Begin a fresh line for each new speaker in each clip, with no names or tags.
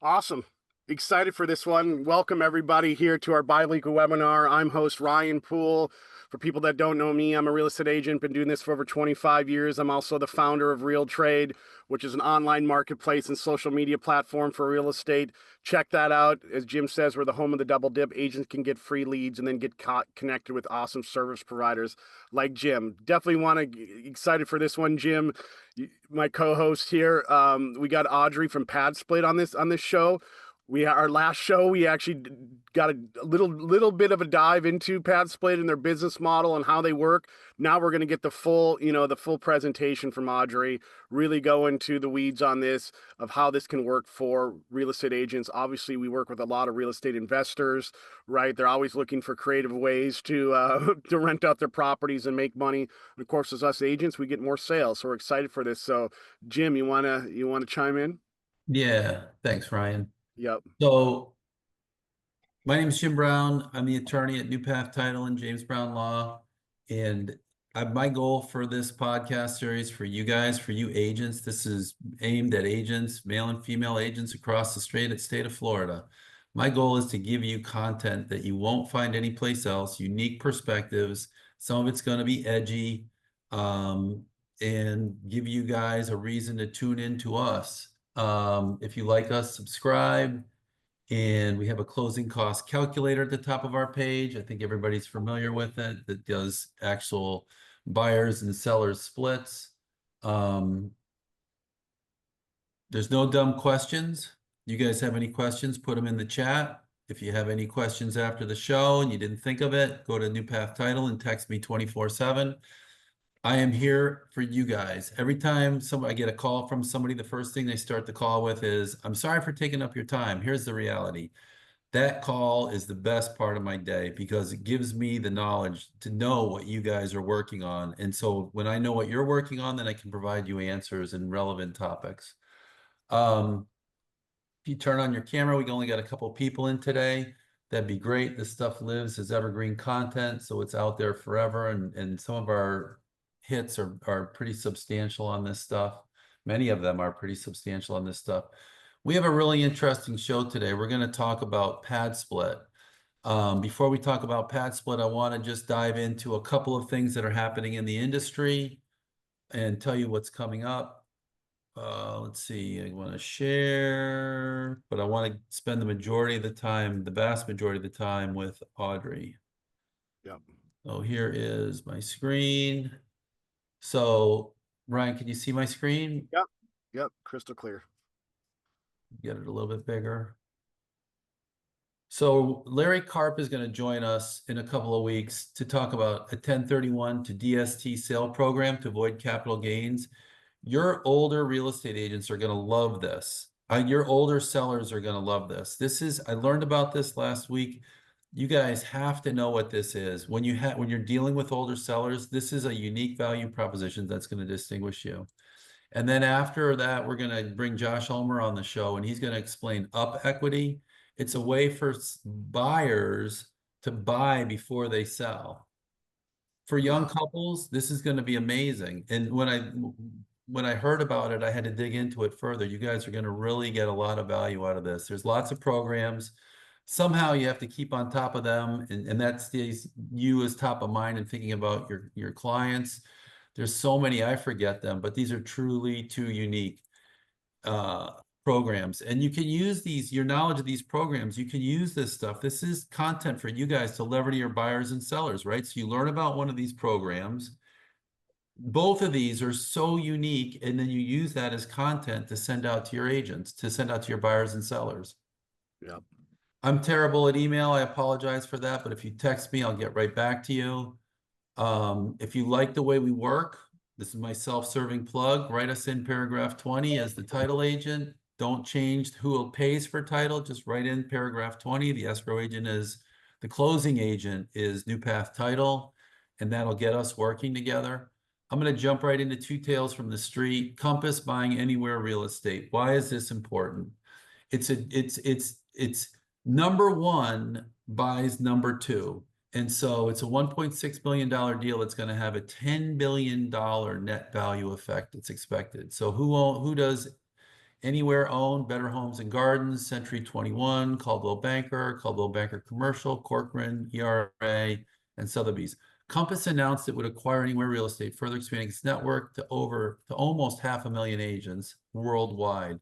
Awesome. Excited for this one. Welcome everybody here to our bi-weekly webinar. I'm host Ryan Poole. For people that don't know me, I'm a real estate agent, been doing this for over 25 years. I'm also the founder of RealTrade, which is an online marketplace and social media platform for real estate. Check that out. As Jim says, we're the home of the double dip. Agents can get free leads and then get connected with awesome service providers like Jim. Definitely excited for this one, Jim. My co-host here. We got Audrey from PadSplit on this show. Our last show, we actually got a little bit of a dive into PadSplit and their business model and how they work. Now we're going to get the full presentation from Audrey, really go into the weeds on this of how this can work for real estate agents. Obviously, we work with a lot of real estate investors, right? They're always looking for creative ways to to rent out their properties and make money. And of course, as us agents, we get more sales. So we're excited for this. So, Jim, you wanna chime in?
Yeah, thanks, Ryan.
Yep.
So my name is Jim Brown. I'm the attorney at New Path Title and James Brown Law. And my goal for this podcast series for you guys, for you agents, this is aimed at agents, male and female agents across the state of Florida. My goal is to give you content that you won't find anyplace else, unique perspectives. Some of it's going to be edgy, and give you guys a reason to tune in to us. If you like us, subscribe. And we have a closing cost calculator at the top of our page. I think everybody's familiar with it, that does actual buyers and sellers splits. There's no dumb questions. You guys have any questions, put them in the chat. If you have any questions after the show and you didn't think of it, go to New Path Title and text me 24/7. I am here for you guys. Every time I get a call from somebody, the first thing they start the call with is, "I'm sorry for taking up your time. Here's the reality." That call is the best part of my day because it gives me the knowledge to know what you guys are working on. And so when I know what you're working on, then I can provide you answers and relevant topics. If you turn on your camera, we only got a couple people in today. That'd be great. This stuff lives as evergreen content, so it's out there forever. And some of our hits are pretty substantial on this stuff. Many of them are pretty substantial on this stuff. We have a really interesting show today. We're going to talk about PadSplit. Before we talk about PadSplit, I want to just dive into a couple of things that are happening in the industry and tell you what's coming up. Let's see, I want to share, but I want to spend the majority of the time, the vast majority of the time with Audrey.
Yep.
So here is my screen. So Ryan, can you see my screen?
Yep. Crystal clear.
Get it a little bit bigger. So Larry Karp is going to join us in a couple of weeks to talk about a 1031 to DST sale program to avoid capital gains. Your older real estate agents are going to love this. Your older sellers are going to love this. I learned about this last week. You guys have to know what this is. When you're dealing with older sellers, this is a unique value proposition that's going to distinguish you. And then after that, we're going to bring Josh Ulmer on the show, and he's going to explain up equity. It's a way for buyers to buy before they sell. For young couples, this is going to be amazing. And when I heard about it, I had to dig into it further. You guys are going to really get a lot of value out of this. There's lots of programs. Somehow you have to keep on top of them, and that stays you as top of mind and thinking about your clients. There's so many, I forget them, but these are truly two unique programs. And you can use your knowledge of these programs. You can use this stuff. This is content for you guys to lever to your buyers and sellers, right? So you learn about one of these programs. Both of these are so unique, and then you use that as content to send out to your agents, to send out to your buyers and sellers.
Yep.
I'm terrible at email. I apologize for that, but if you text me, I'll get right back to you. If you like the way we work, this is my self-serving plug. Write us in paragraph 20 as the title agent. Don't change who pays for title. Just write in paragraph 20. The escrow agent the closing agent is New Path Title, and that'll get us working together. I'm going to jump right into two tales from the street. Compass buying anywhere real estate. Why is this important? It's number one buys number two. And so it's a $1.6 billion deal that's going to have a $10 billion net value effect that's expected. So who does Anywhere owned, Better Homes and Gardens, Century 21, Caldwell Banker Commercial, Corcoran, ERA, and Sotheby's. Compass announced it would acquire Anywhere Real Estate, further expanding its network to almost 500,000 agents worldwide.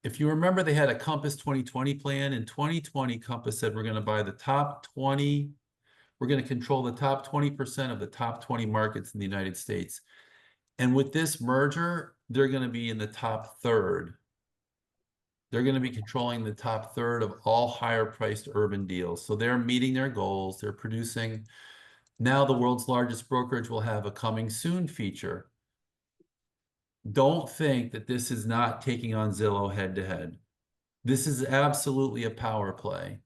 If you remember, they had a Compass 2020 plan. In 2020, Compass said we're going to buy the top 20. We're going to control the top 20% of the top 20 markets in the United States. And with this merger, they're going to be in the top third. They're going to be controlling the top third of all higher priced urban deals. So they're meeting their goals. They're producing. Now the world's largest brokerage will have a coming soon feature. Don't think that this is not taking on Zillow head to head. This is absolutely a power play.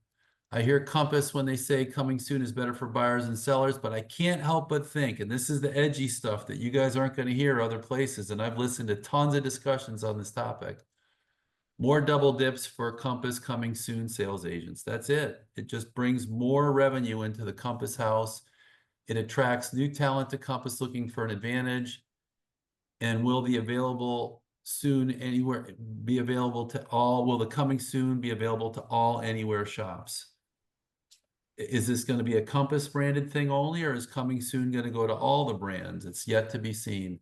I hear Compass when they say coming soon is better for buyers and sellers, but I can't help but think, and this is the edgy stuff that you guys aren't going to hear other places, and I've listened to tons of discussions on this topic. More double dips for Compass coming soon sales agents. That's it. It just brings more revenue into the Compass house. It attracts new talent to Compass looking for an advantage, and will the available soon anywhere be available to all? Will the coming soon be available to all Anywhere shops? Is this going to be a Compass branded thing only, or is coming soon going to go to all the brands? It's yet to be seen.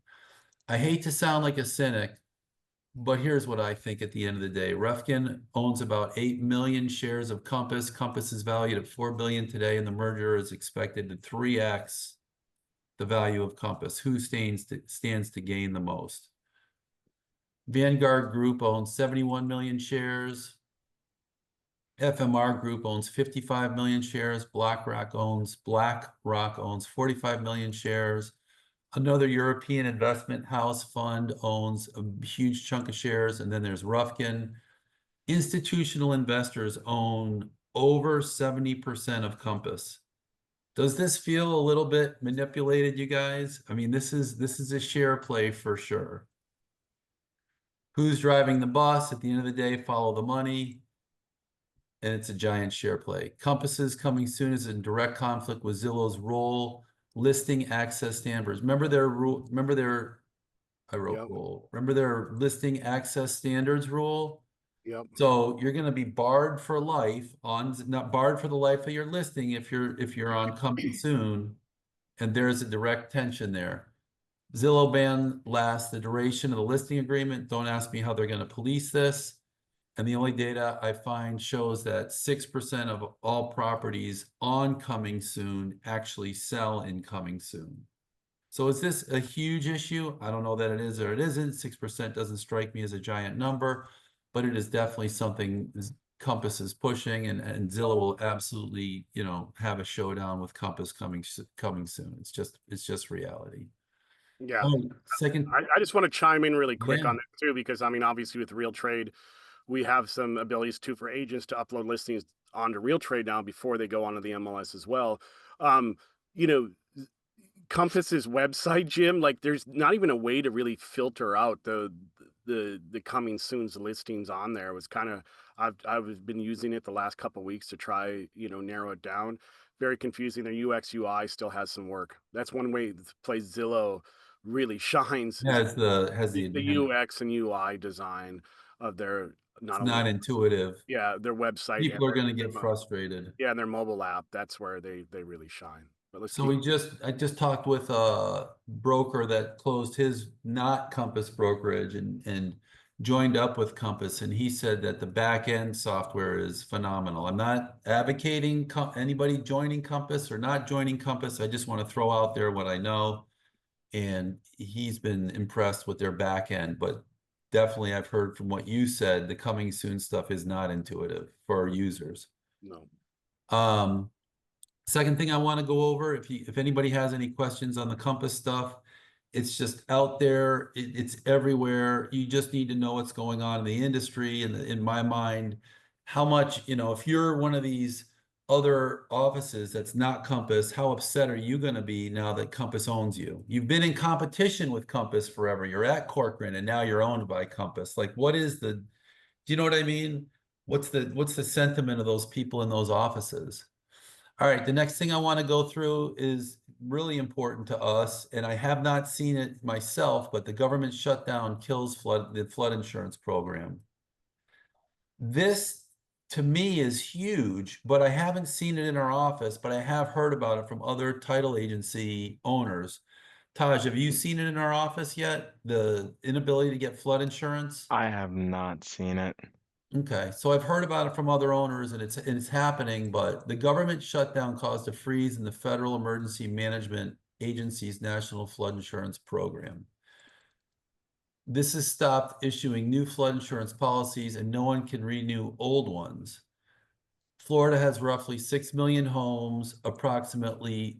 I hate to sound like a cynic, but here's what I think at the end of the day. Refkin owns about 8 million shares of Compass. Compass is valued at $4 billion today, and the merger is expected to 3x the value of Compass. Who stands to gain the most? Vanguard Group owns 71 million shares. FMR Group owns 55 million shares. BlackRock owns 45 million shares. Another European investment house fund owns a huge chunk of shares. And then there's Rufkin. Institutional investors own over 70% of Compass. Does this feel a little bit manipulated, you guys? I mean, this is a share play for sure. Who's driving the bus? At the end of the day, follow the money. And it's a giant share play. Compass's coming soon is in direct conflict with Zillow's role listing access standards. Remember their rule? Remember their rule. Remember their listing access standards rule?
Yep.
So you're going to be barred for life not barred for the life of your listing if you're on coming soon, and there's a direct tension there. Zillow ban lasts the duration of the listing agreement. Don't ask me how they're going to police this. And the only data I find shows that 6% of all properties on coming soon actually sell in coming soon. So is this a huge issue? I don't know that it is or it isn't. 6% doesn't strike me as a giant number, but it is definitely something Compass is pushing, and Zillow will absolutely, have a showdown with Compass coming soon. It's just reality.
Yeah.
Oh, second,
I just want to chime in really quick
yeah.
on that too, because I mean, obviously with RealTrade, we have some abilities too for agents to upload listings onto RealTrade now before they go onto the MLS as well. Um, you know, Compass's website, Jim, like there's not even a way to really filter out the coming soon's listings on there. It was kind of I've been using it the last couple of weeks to try, narrow it down. Very confusing. Their UX UI still has some work. That's one way the place Zillow really shines is
Has the
the
advantage.
UX and UI design of their not
It's
only
not intuitive.
their website and
People are going to get frustrated.
and their mobile app. That's where they really shine. But let's
So
keep.
I just talked with a broker that closed his not Compass brokerage and joined up with Compass, and he said that the back end software is phenomenal. I'm not advocating anybody joining Compass or not joining Compass. I just want to throw out there what I know, and he's been impressed with their back end. But definitely, I've heard from what you said, the coming soon stuff is not intuitive for our users.
No.
Second thing I want to go over, if anybody has any questions on the Compass stuff, it's just out there. It's everywhere. You just need to know what's going on in the industry. And in my mind, how much, if you're one of these other offices that's not Compass, how upset are you going to be now that Compass owns you? You've been in competition with Compass forever. You're at Corcoran and now you're owned by Compass. Like, do you know what I mean? What's the sentiment of those people in those offices? All right, the next thing I want to go through is really important to us, and I have not seen it myself, but the government shutdown kills the flood insurance program. This, to me, is huge, but I haven't seen it in our office, but I have heard about it from other title agency owners. Taj, have you seen it in our office yet? The inability to get flood insurance?
I have not seen it.
Okay, so I've heard about it from other owners and it's happening, but the government shutdown caused a freeze in the Federal Emergency Management Agency's National Flood Insurance Program. This has stopped issuing new flood insurance policies and no one can renew old ones. Florida has roughly 6 million homes. Approximately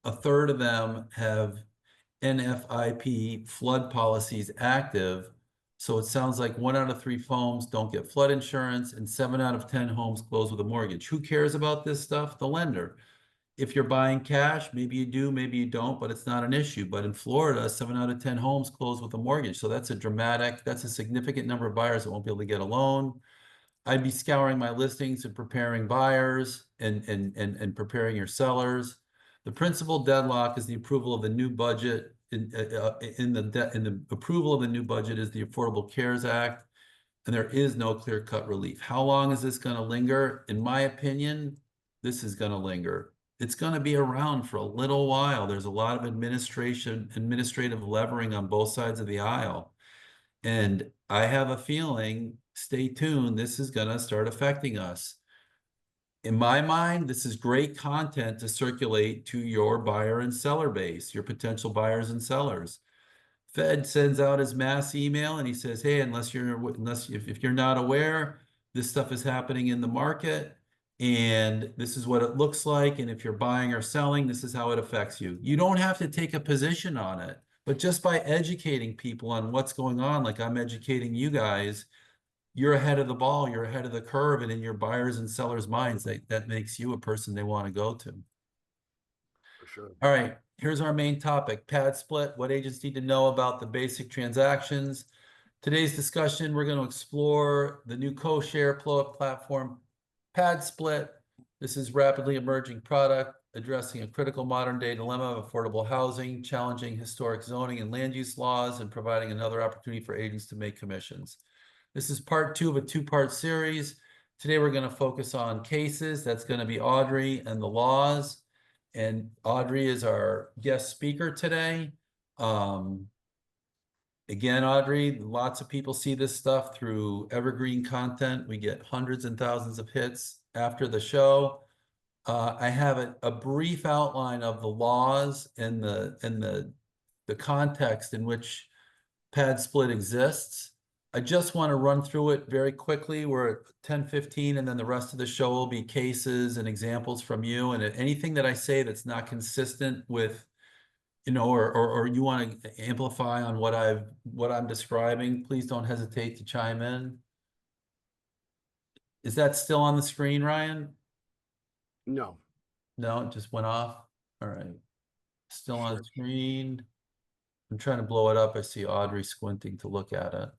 a third of them have NFIP flood policies active. So it sounds like 1 out of 3 homes don't get flood insurance and 7 out of 10 homes close with a mortgage. Who cares about this stuff? The lender. If you're buying cash, maybe you do, maybe you don't, but it's not an issue. But in Florida, 7 out of 10 homes close with a mortgage. So that's a significant number of buyers that won't be able to get a loan. I'd be scouring my listings and preparing buyers and preparing your sellers. The principal deadlock is the approval of the new budget. In the approval of the new budget is the Affordable Cares Act, and there is no clear-cut relief. How long is this going to linger? In my opinion, this is going to linger. It's going to be around for a little while. There's a lot of administrative levering on both sides of the aisle. And I have a feeling, stay tuned, this is going to start affecting us. In my mind, this is great content to circulate to your buyer and seller base, your potential buyers and sellers. Fed sends out his mass email and he says, hey, if you're not aware, this stuff is happening in the market and this is what it looks like. And if you're buying or selling, this is how it affects you. You don't have to take a position on it, but just by educating people on what's going on, like I'm educating you guys, you're ahead of the ball, you're ahead of the curve, and in your buyers and sellers' minds, that makes you a person they want to go to.
For sure.
All right, here's our main topic, PadSplit, what agents need to know about the basic transactions. Today's discussion, we're going to explore the new co-share platform, PadSplit. This is rapidly emerging product addressing a critical modern day dilemma of affordable housing, challenging historic zoning and land use laws, and providing another opportunity for agents to make commissions. This is part 2 of a 2-part series. Today, we're going to focus on cases. That's going to be Audrey and the laws. And Audrey is our guest speaker today. Again, Audrey, lots of people see this stuff through evergreen content. We get hundreds and thousands of hits after the show. I have a brief outline of the laws and the context in which PadSplit exists. I just want to run through it very quickly. We're at 10:15, and then the rest of the show will be cases and examples from you. And anything that I say that's not consistent with, or you want to amplify on what I'm describing, please don't hesitate to chime in. Is that still on the screen, Ryan?
No.
No, it just went off. All right. Still on screen. I'm trying to blow it up. I see Audrey squinting to look at it.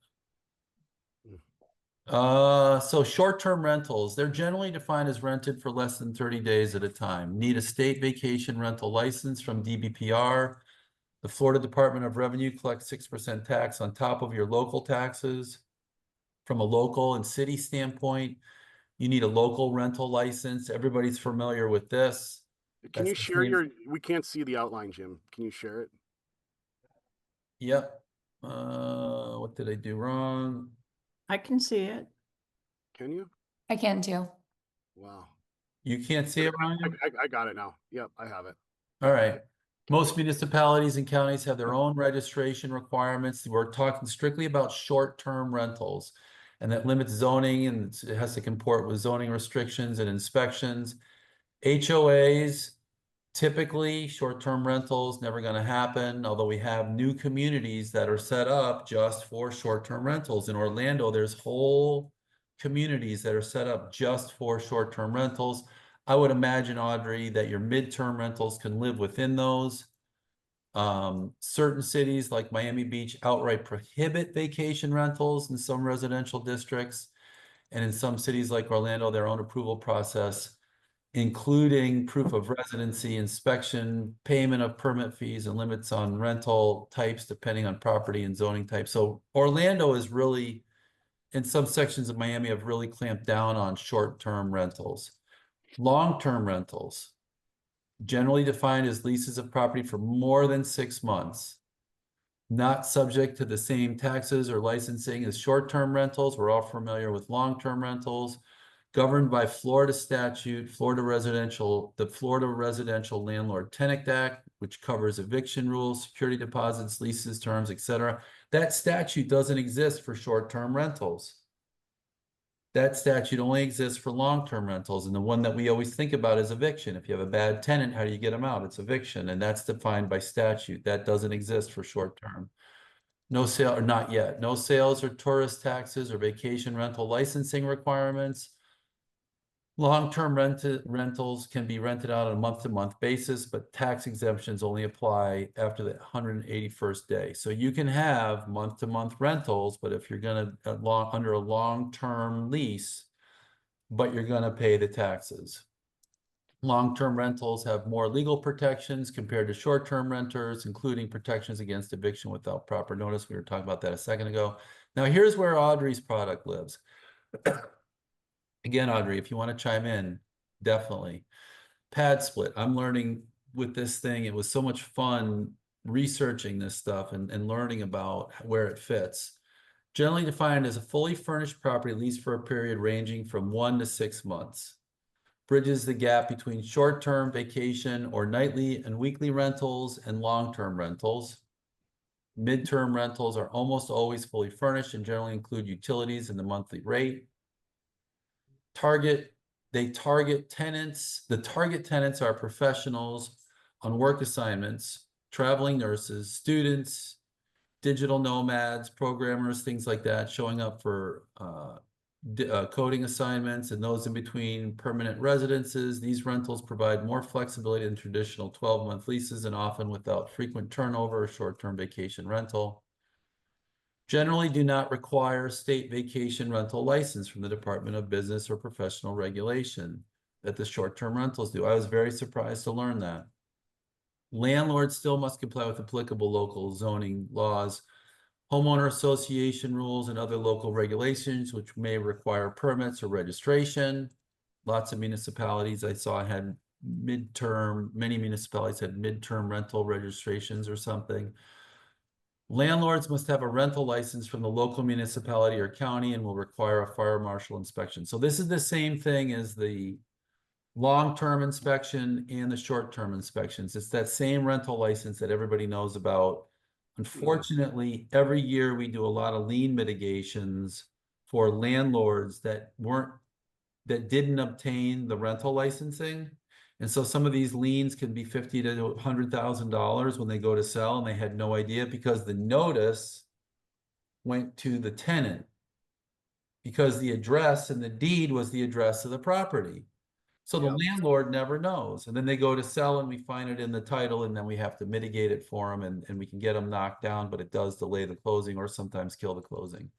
So short-term rentals, they're generally defined as rented for less than 30 days at a time. Need a state vacation rental license from DBPR. The Florida Department of Revenue collects 6% tax on top of your local taxes. From a local and city standpoint, you need a local rental license. Everybody's familiar with this.
Can you share we can't see the outline, Jim. Can you share it?
Yep. What did I do wrong?
I can see it.
Can you?
I can too.
Wow.
You can't see it, Ryan?
I got it now. Yep, I have it.
All right. Most municipalities and counties have their own registration requirements. We're talking strictly about short-term rentals, and that limits zoning, and it has to comport with zoning restrictions and inspections. HOAs, typically short-term rentals, never going to happen, although we have new communities that are set up just for short-term rentals. In Orlando, there's whole communities that are set up just for short-term rentals. I would imagine, Audrey, that your midterm rentals can live within those. Certain cities like Miami Beach outright prohibit vacation rentals in some residential districts. And in some cities like Orlando, their own approval process including proof of residency, inspection, payment of permit fees, and limits on rental types depending on property and zoning type. So Orlando is really, in some sections of Miami, have really clamped down on short-term rentals. Long-term rentals, generally defined as leases of property for more than 6 months, not subject to the same taxes or licensing as short-term rentals. We're all familiar with long-term rentals, governed by Florida statute, the Florida Residential Landlord Tenant Act, which covers eviction rules, security deposits, leases, terms, etc. That statute doesn't exist for short-term rentals. That statute only exists for long-term rentals. And the one that we always think about is eviction. If you have a bad tenant, how do you get them out? It's eviction. And that's defined by statute. That doesn't exist for short-term. No sale, or not yet. No sales or tourist taxes or vacation rental licensing requirements. Long-term rentals can be rented out on a month-to-month basis, but tax exemptions only apply after the 181st day. So you can have month-to-month rentals, but if you're going to under a long-term lease, but you're going to pay the taxes. Long-term rentals have more legal protections compared to short-term renters, including protections against eviction without proper notice. We were talking about that a second ago. Now here's where Audrey's product lives. Again, Audrey, if you want to chime in, definitely. PadSplit, I'm learning with this thing. It was so much fun researching this stuff and learning about where it fits. Generally defined as a fully furnished property leased for a period ranging from 1 to 6 months. Bridges the gap between short-term vacation or nightly and weekly rentals and long-term rentals. Mid-term rentals are almost always fully furnished and generally include utilities and the monthly rate. They target tenants. The target tenants are professionals on work assignments, traveling nurses, students, digital nomads, programmers, things like that, showing up for coding assignments and those in between permanent residences. These rentals provide more flexibility than traditional 12-month leases and often without frequent turnover or short-term vacation rental. Generally do not require state vacation rental license from the Department of Business or Professional Regulation that the short-term rentals do. I was very surprised to learn that. Landlords still must comply with applicable local zoning laws, homeowner association rules, and other local regulations, which may require permits or registration. Lots of municipalities I saw had many municipalities had midterm rental registrations or something. Landlords must have a rental license from the local municipality or county and will require a fire marshal inspection. So this is the same thing as the long-term inspection and the short-term inspections. It's that same rental license that everybody knows about. Unfortunately, every year we do a lot of lien mitigations for landlords that didn't obtain the rental licensing. And so some of these liens can be $50,000 to $100,000 when they go to sell, and they had no idea because the notice went to the tenant because the address and the deed was the address of the property. So the landlord never knows. And then they go to sell and we find it in the title, and then we have to mitigate it for them and we can get them knocked down, but it does delay the closing or sometimes kill the closing.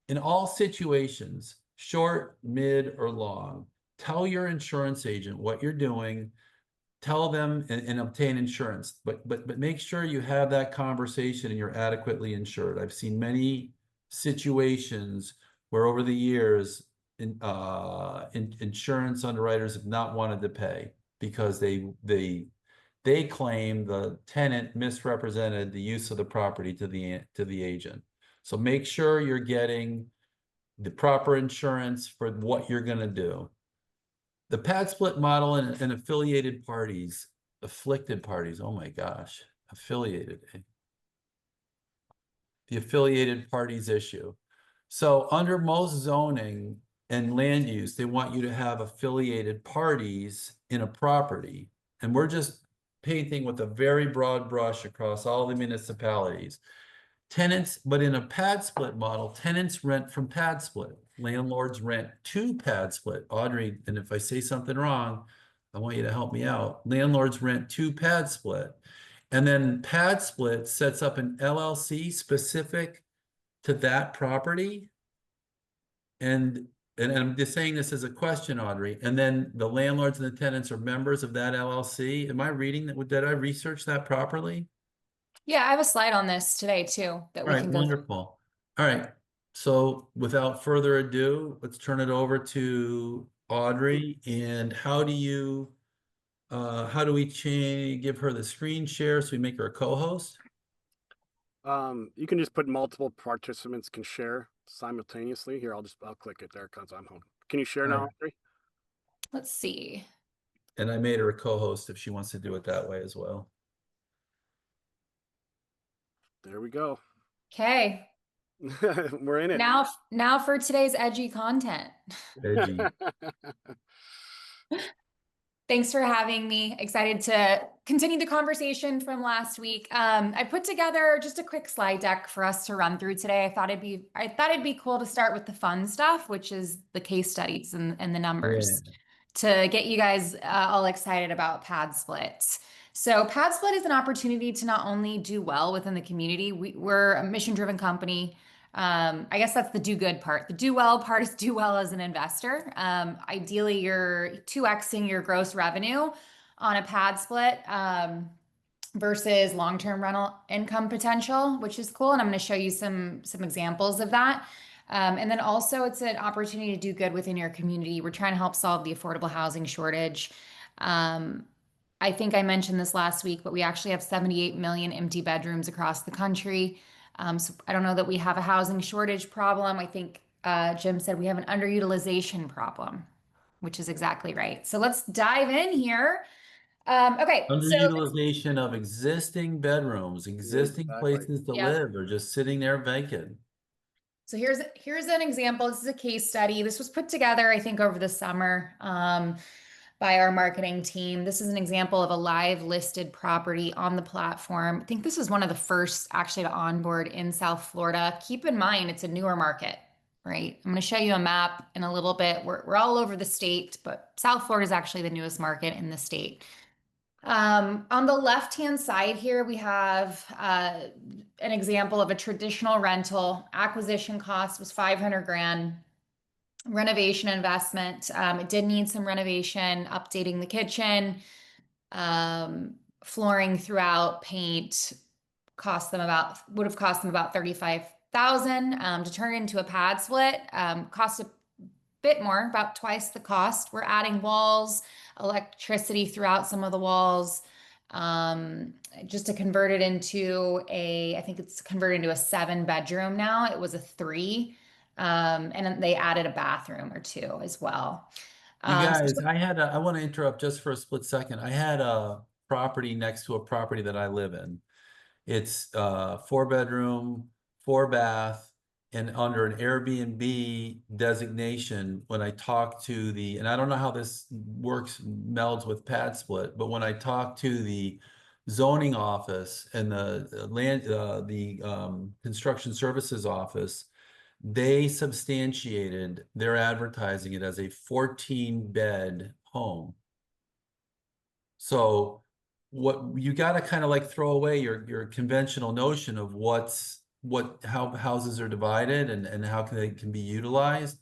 In all situations, short, mid, or long, tell your insurance agent what you're doing, tell them and obtain insurance, but make sure you have that conversation and you're adequately insured. I've seen many situations where over the years, insurance underwriters have not wanted to pay because they claim the tenant misrepresented the use of the property to the agent. So make sure you're getting the proper insurance for what you're going to do. The PadSplit model and affiliated parties, afflicted parties, oh my gosh, affiliated. The affiliated parties issue. So under most zoning and land use, they want you to have affiliated parties in a property. And we're just painting with a very broad brush across all the municipalities. Tenants, but in a PadSplit model, tenants rent from PadSplit. Landlords rent to PadSplit. Audrey, and if I say something wrong, I want you to help me out. Landlords rent to PadSplit. And then PadSplit sets up an LLC specific to that property. And and I'm just saying this as a question, Audrey, and then the landlords and the tenants are members of that LLC. Am I reading that? Did I research that properly?
Yeah, I have a slide on this today too that
All
we
right,
can go through.
wonderful. All right. So without further ado, let's turn it over to Audrey. And how do we give her the screen share so we make her a co-host?
You can just put multiple participants can share simultaneously. Here, I'll click it there because I'm home. Can you share
All
now,
right.
Audrey?
Let's see.
And I made her a co-host if she wants to do it that way as well.
There we go.
Okay.
We're in it.
Now for today's edgy content.
Edgy.
Thanks for having me. Excited to continue the conversation from last week. I put together just a quick slide deck for us to run through today. I thought it'd be cool to start with the fun stuff, which is the case studies and the numbers, to get you guys all excited about PadSplit. So PadSplit is an opportunity to not only do well within the community. We're a mission-driven company. I guess that's the do good part. The do well part is do well as an investor. Ideally, you're 2xing your gross revenue on a pad split versus long-term rental income potential, which is cool. And I'm going to show you some examples of that. And then also it's an opportunity to do good within your community. We're trying to help solve the affordable housing shortage. I think I mentioned this last week, but we actually have 78 million empty bedrooms across the country. So I don't know that we have a housing shortage problem. I think Jim said we have an underutilization problem, which is exactly right. So let's dive in here. Okay, so
Underutilization of existing bedrooms, existing
Exactly.
places to
Yep.
live, or just sitting there vacant.
So here's an example. This is a case study. This was put together, I think, over the summer by our marketing team. This is an example of a live listed property on the platform. I think this is one of the first actually to onboard in South Florida. Keep in mind, it's a newer market, right? I'm going to show you a map in a little bit. We're all over the state, but South Florida is actually the newest market in the state. On the left-hand side here, we have an example of a traditional rental. Acquisition cost was 500 grand. Renovation investment. It did need some renovation, updating the kitchen, flooring throughout, paint, would have cost them about 35,000 to turn it into a pad split. Cost a bit more, about twice the cost. We're adding walls, electricity throughout some of the walls, just to convert it into I think it's converted into a 7-bedroom now. It was a 3. And then they added a bathroom or 2 as well.
You guys, I want to interrupt just for a split second. I had a property next to a property that I live in. It's 4-bedroom, 4-bath, and under an Airbnb designation. When I talk to and I don't know how this melds with PadSplit, but when I talk to the zoning office and the construction services office, they substantiated they're advertising it as a 14-bed home. So what you got to kind of like throw away your conventional notion of how houses are divided and how they can be utilized.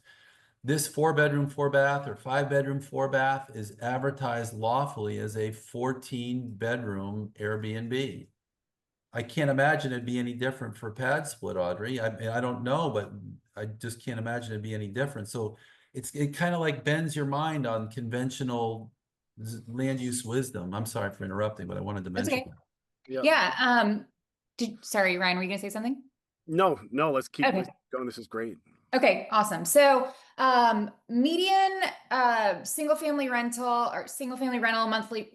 This 4-bedroom, 4-bath, or 5-bedroom, 4-bath is advertised lawfully as a 14-bedroom Airbnb. I can't imagine it'd be any different for PadSplit, Audrey. I don't know, but I just can't imagine it'd be any different. So it kind of like bends your mind on conventional land use wisdom. I'm sorry for interrupting, but I wanted to mention
okay.
that.
Yeah. Sorry, Ryan, were you gonna say something?
No, let's keep
Okay.
this going. This is great.
Okay, awesome. So median single family rental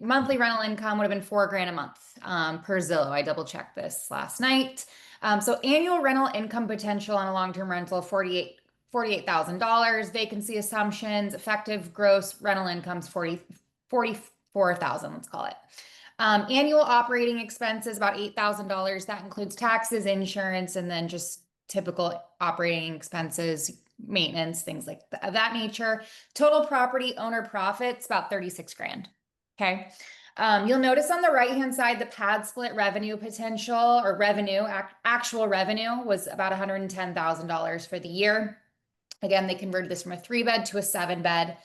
monthly rental income would have been $4,000 a month per Zillow. I double checked this last night. So annual rental income potential on a long-term rental of $48,000. Vacancy assumptions, effective gross rental incomes 44,000, let's call it. Annual operating expenses about $8,000. That includes taxes, insurance, and then just typical operating expenses, maintenance, things like that nature. Total property owner profits about 36 grand. Okay. You'll notice on the right-hand side, the PadSplit revenue potential or actual revenue was about $110,000 for the year. Again, they converted this from a 3-bed to a 7-bed.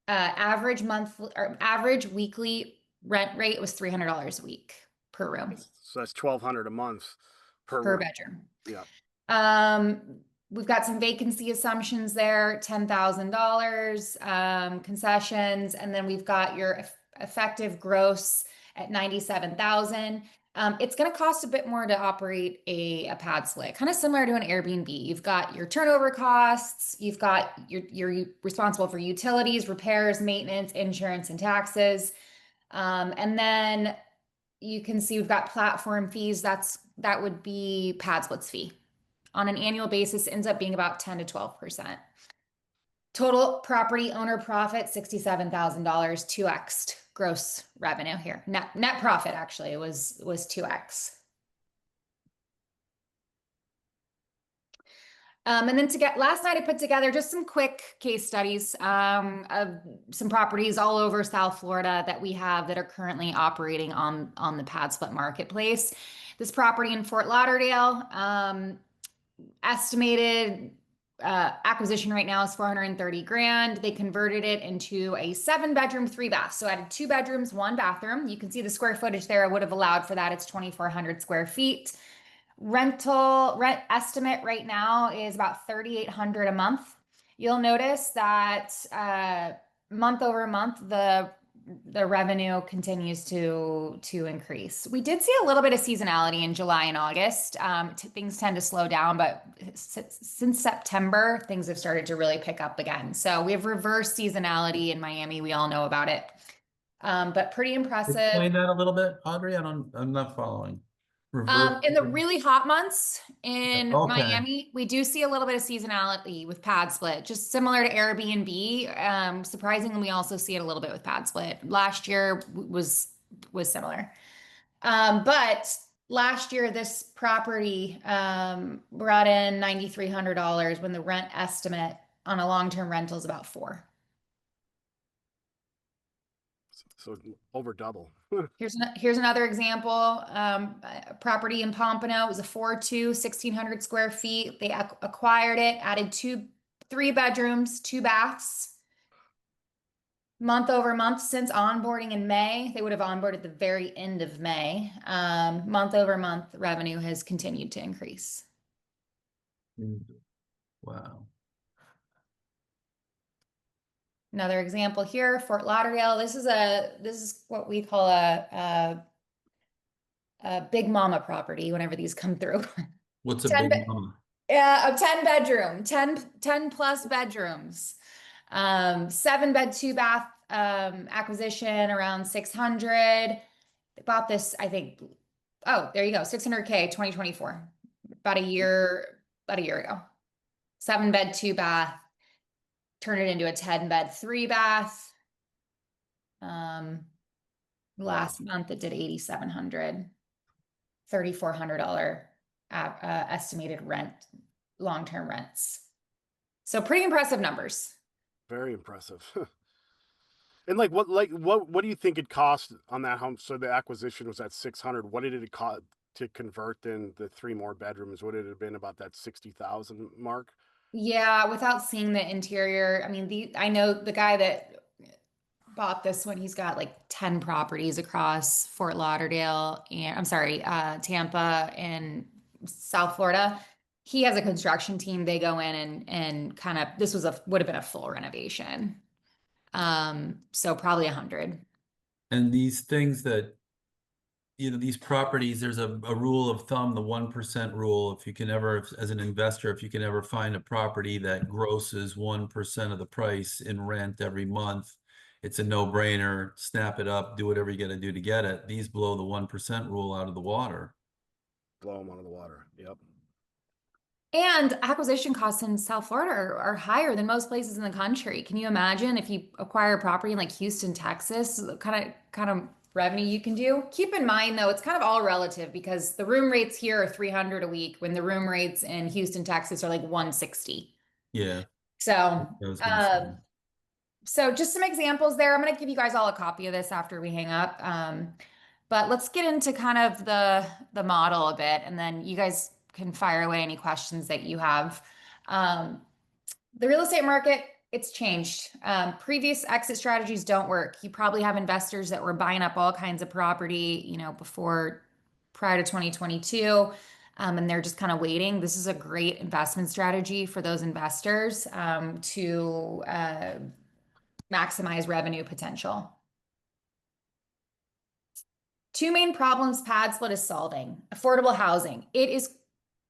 Average monthly or average weekly rent rate was $300 a week per room,
So that's $1,200 a month per
per
room.
bedroom.
Yeah.
We've got some vacancy assumptions there, $10,000, concessions, and then we've got your effective gross at 97,000. It's going to cost a bit more to operate a PadSplit, kind of similar to an Airbnb. You've got your turnover costs, you've got you're responsible for utilities, repairs, maintenance, insurance, and taxes. And then you can see we've got platform fees. That would be PadSplit's fee. On an annual basis, ends up being about 10 to 12%. Total property owner profit, $67,000, 2x gross revenue here. Net profit actually was 2x. And then last night I put together just some quick case studies of some properties all over South Florida that we have that are currently operating on the PadSplit marketplace. This property in Fort Lauderdale, estimated acquisition right now is 430 grand. They converted it into a 7-bedroom, 3-bath. So added 2 bedrooms, 1 bathroom. You can see the square footage there. I would have allowed for that. It's 2,400 square feet. Rent estimate right now is about 3,800 a month. You'll notice that month over month, the revenue continues to increase. We did see a little bit of seasonality in July and August. Things tend to slow down, but since September, things have started to really pick up again. So we have reverse seasonality in Miami. We all know about it. But pretty impressive.
Explain that a little bit, Audrey. I'm not following. Reverse.
In the really hot months in
Okay.
Miami, we do see a little bit of seasonality with PadSplit, just similar to Airbnb. Surprisingly, we also see it a little bit with PadSplit. Last year was similar. But last year, this property brought in $9,300 when the rent estimate on a long-term rental is about $4,000.
So over double.
Here's another example. A property in Pompano. It was a 4-2, 1,600 square feet. They acquired it, added 3 bedrooms, 2 baths. Month over month since onboarding in May, they would have onboarded at the very end of May. Month over month revenue has continued to increase.
Wow.
Another example here, Fort Lauderdale. This is what we call a big mama property whenever these come through.
What's a big mama?
Yeah, a 10-bedroom, 10 plus bedrooms. 7-bed, 2-bath acquisition around 600. They bought this, I think. Oh, there you go, 600K, 2024. About a year ago. 7-bed, 2-bath. Turn it into a 10-bed, 3-bath. Last month it did 8,700, $3,400 estimated rent, long-term rents. So pretty impressive numbers.
Very impressive. And what do you think it cost on that home? So the acquisition was at 600. What did it cost to convert then the 3 more bedrooms? Would it have been about that 60,000 mark?
Yeah, without seeing the interior. I mean, I know the guy that bought this one, he's got like 10 properties across Fort Lauderdale and Tampa and South Florida. He has a construction team. They go in and kind of, this would have been a full renovation. So probably 100.
And these things that, these properties, there's a rule of thumb, the 1% rule. If you can ever, as an investor, if you can ever find a property that grosses 1% of the price in rent every month, it's a no-brainer. Snap it up, do whatever you got to do to get it. These blow the 1% rule out of the water.
Blow them out of the water. Yep.
And acquisition costs in South Florida are higher than most places in the country. Can you imagine if you acquire a property in like Houston, Texas, kind of revenue you can do? Keep in mind though, it's kind of all relative because the room rates here are 300 a week when the room rates in Houston, Texas are like 160.
Yeah.
So, so just some examples there. I'm going to give you guys all a copy of this after we hang up. But let's get into kind of the model a bit, and then you guys can fire away any questions that you have. The real estate market, it's changed. Previous exit strategies don't work. You probably have investors that were buying up all kinds of property, prior to 2022, and they're just kind of waiting. This is a great investment strategy for those investors to maximize revenue potential. Two main problems PadSplit is solving. Affordable housing. It is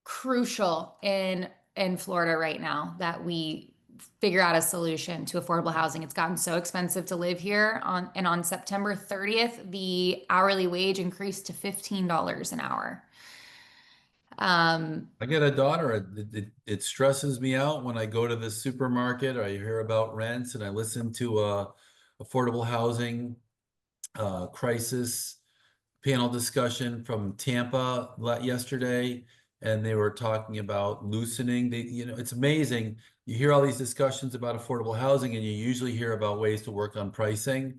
crucial in Florida right now that we figure out a solution to affordable housing. It's gotten so expensive to live here on September 30th, the hourly wage increased to $15 an hour.
I get a daughter. It stresses me out when I go to the supermarket. I hear about rents, and I listen to a affordable housing crisis panel discussion from Tampa yesterday, and they were talking about loosening. It's amazing. You hear all these discussions about affordable housing, and you usually hear about ways to work on pricing.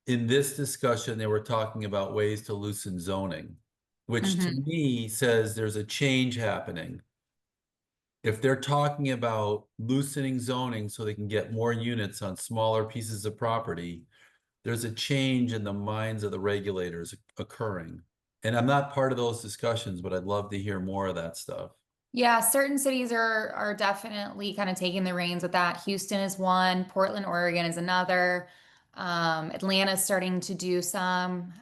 In this discussion, they were talking about ways to loosen zoning, which to me says there's a change happening. If they're talking about loosening zoning so they can get more units on smaller pieces of property, there's a change in the minds of the regulators occurring. And I'm not part of those discussions, but I'd love to hear more of that stuff.
Yeah, certain cities are definitely kind of taking the reins with that. Houston is one, Portland, Oregon is another. Atlanta's starting to do some.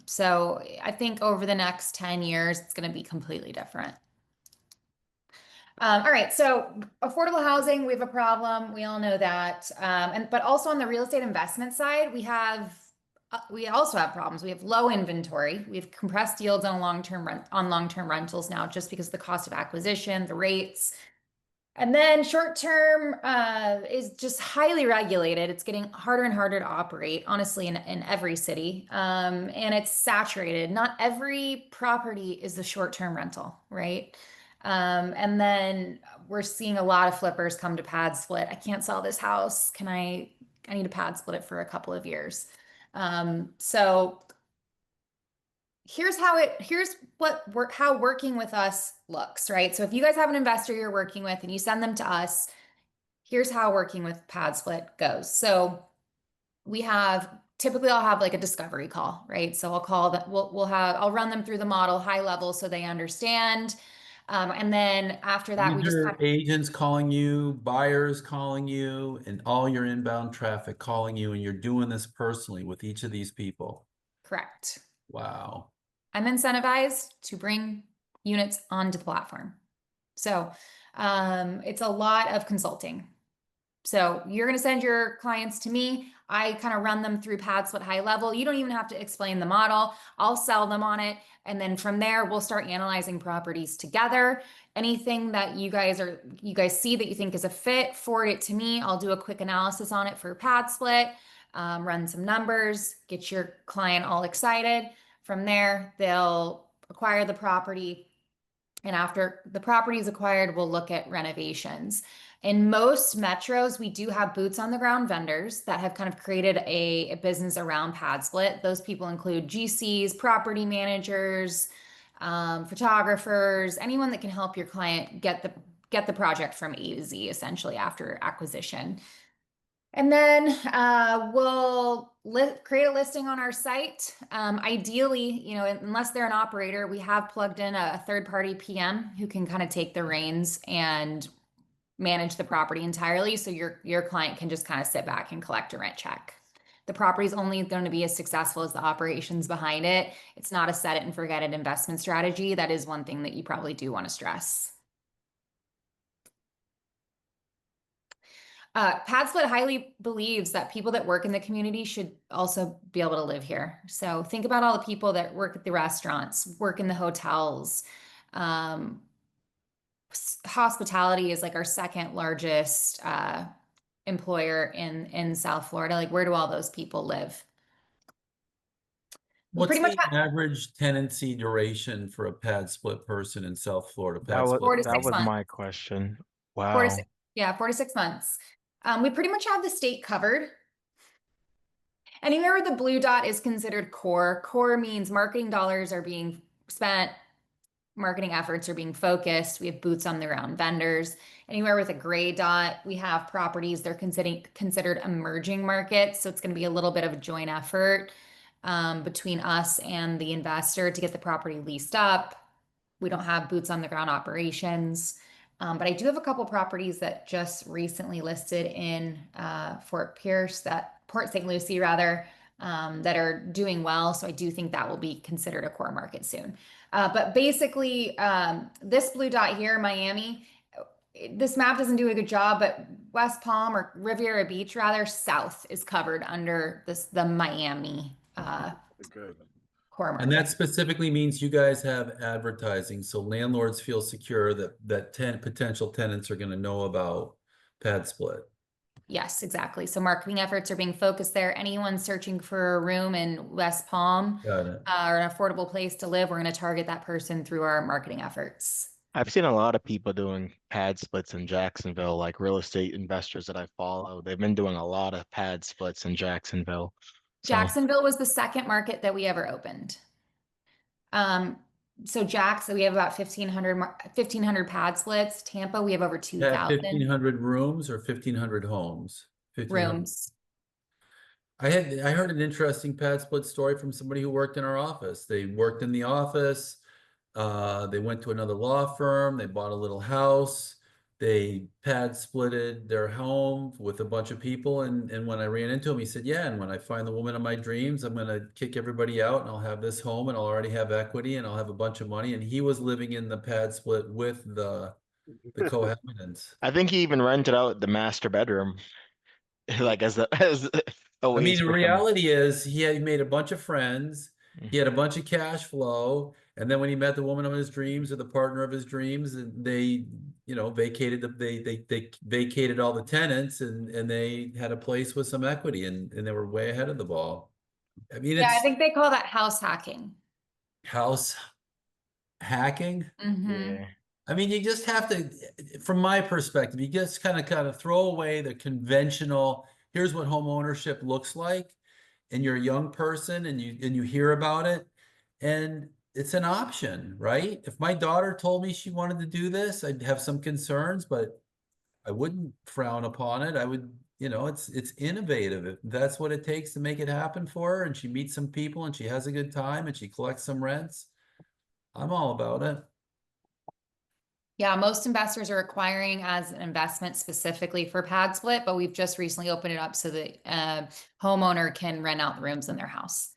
So I think over the next 10 years, it's going to be completely different. All right, so affordable housing, we have a problem. We all know that. But also on the real estate investment side, we also have problems. We have low inventory. We have compressed yields on long-term rentals now, just because of the cost of acquisition, the rates. And then short-term is just highly regulated. It's getting harder and harder to operate, honestly, in every city. And it's saturated. Not every property is a short-term rental, right? And then we're seeing a lot of flippers come to PadSplit. I can't sell this house. I need to PadSplit it for a couple of years. So here's how working with us looks, right? So if you guys have an investor you're working with and you send them to us, here's how working with PadSplit goes. So typically I'll have like a discovery call, right? So I'll run them through the model high level so they understand. And then after that, we just
agents calling you, buyers calling you, and all your inbound traffic calling you, and you're doing this personally with each of these people.
Correct.
Wow.
I'm incentivized to bring units onto the platform. So it's a lot of consulting. So you're going to send your clients to me. I kind of run them through PadSplit high level. You don't even have to explain the model. I'll sell them on it. And then from there, we'll start analyzing properties together. Anything that you guys see that you think is a fit, forward it to me. I'll do a quick analysis on it for PadSplit, run some numbers, get your client all excited. From there, they'll acquire the property. And after the property is acquired, we'll look at renovations. In most metros, we do have boots on the ground vendors that have kind of created a business around PadSplit. Those people include GCs, property managers, photographers, anyone that can help your client get the project from A to Z, essentially, after acquisition. And then we'll create a listing on our site. Ideally, unless they're an operator, we have plugged in a third-party PM who can kind of take the reins and manage the property entirely. So your client can just kind of sit back and collect a rent check. The property is only going to be as successful as the operations behind it. It's not a set it and forget it investment strategy. That is one thing that you probably do want to stress. PadSplit highly believes that people that work in the community should also be able to live here. So think about all the people that work at the restaurants, work in the hotels. Hospitality is like our second largest employer in South Florida. Like, where do all those people live?
What's the average tenancy duration for a PadSplit person in South Florida?
That was
4 to 6 months.
my question. Wow.
4 to 6 months. We pretty much have the state covered. Anywhere where the blue dot is considered core. Core means marketing dollars are being spent, marketing efforts are being focused. We have boots on the ground vendors. Anywhere with a gray dot, we have properties they're considered emerging markets. So it's going to be a little bit of a joint effort between us and the investor to get the property leased up. We don't have boots on the ground operations. But I do have a couple properties that just recently listed in Port St. Lucie rather, that are doing well. So I do think that will be considered a core market soon. But basically, this blue dot here, Miami, this map doesn't do a good job, but West Palm or Riviera Beach rather, south is covered under the Miami
Good.
core market.
And that specifically means you guys have advertising, so landlords feel secure that potential tenants are going to know about PadSplit.
Yes, exactly. So marketing efforts are being focused there. Anyone searching for a room in West Palm
Got it.
or an affordable place to live, we're going to target that person through our marketing efforts.
I've seen a lot of people doing pad splits in Jacksonville, like real estate investors that I follow. They've been doing a lot of pad splits in Jacksonville. So
Jacksonville was the second market that we ever opened. So we have about 1,500 pad splits. Tampa, we have over
Had
2,000
1,500 rooms or 1,500 homes? 1,500.
rooms.
I heard an interesting PadSplit story from somebody who worked in our office. They worked in the office. They went to another law firm. They bought a little house. They PadSplitted their home with a bunch of people. And when I ran into him, he said, yeah, and when I find the woman of my dreams, I'm going to kick everybody out and I'll have this home and I'll already have equity and I'll have a bunch of money. And he was living in the PadSplit with the cohabitants.
I think he even rented out the master bedroom, like as a
I mean,
lease
the
for some.
reality is he made a bunch of friends.
Mm.
He had a bunch of cash flow. And then when he met the woman of his dreams or the partner of his dreams, they, vacated they vacated all the tenants and they had a place with some equity and they were way ahead of the ball. I mean,
Yeah, I
it's
think they call that house hacking.
house hacking.
Yeah.
I mean, you just have to, from my perspective, you just kind of throw away the conventional, here's what home ownership looks like, and you're a young person and you hear about it, and it's an option, right? If my daughter told me she wanted to do this, I'd have some concerns, but I wouldn't frown upon it. I would, it's innovative. If that's what it takes to make it happen for her, and she meets some people and she has a good time and she collects some rents, I'm all about it.
Yeah, most investors are acquiring as an investment specifically for PadSplit, but we've just recently opened it up so that homeowner can rent out the rooms in their house.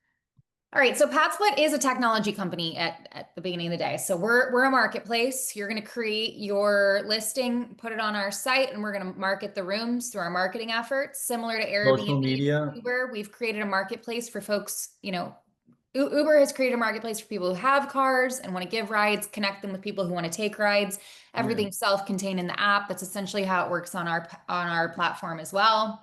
All right, so PadSplit is a technology company at the beginning of the day. So we're a marketplace. You're going to create your listing, put it on our site, and we're going to market the rooms through our marketing efforts. Similar to Airbnb,
Social media.
Uber, we've created a marketplace for folks, Uber has created a marketplace for people who have cars and want to give rides, connect them with people who want to take rides. Everything's self-contained in the app. That's essentially how it works on our platform as well.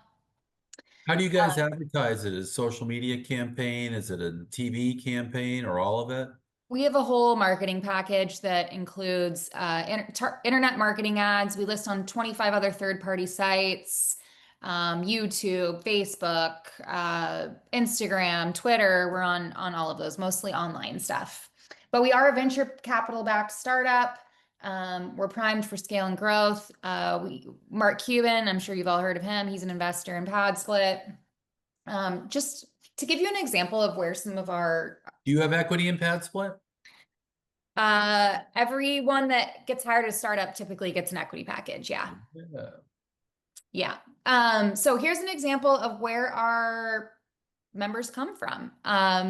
How do you guys advertise it? Is social media campaign? Is it a TV campaign or all of it?
We have a whole marketing package that includes internet marketing ads. We list on 25 other third-party sites, YouTube, Facebook, Instagram, Twitter. We're on all of those, mostly online stuff. But we are a venture capital-backed startup. We're primed for scale and growth. Mark Cuban, I'm sure you've all heard of him. He's an investor in PadSplit. Just to give you an example of where some of our
Do you have equity in PadSplit?
everyone that gets hired as a startup typically gets an equity package. Yeah. Yeah. So here's an example of where our members come from.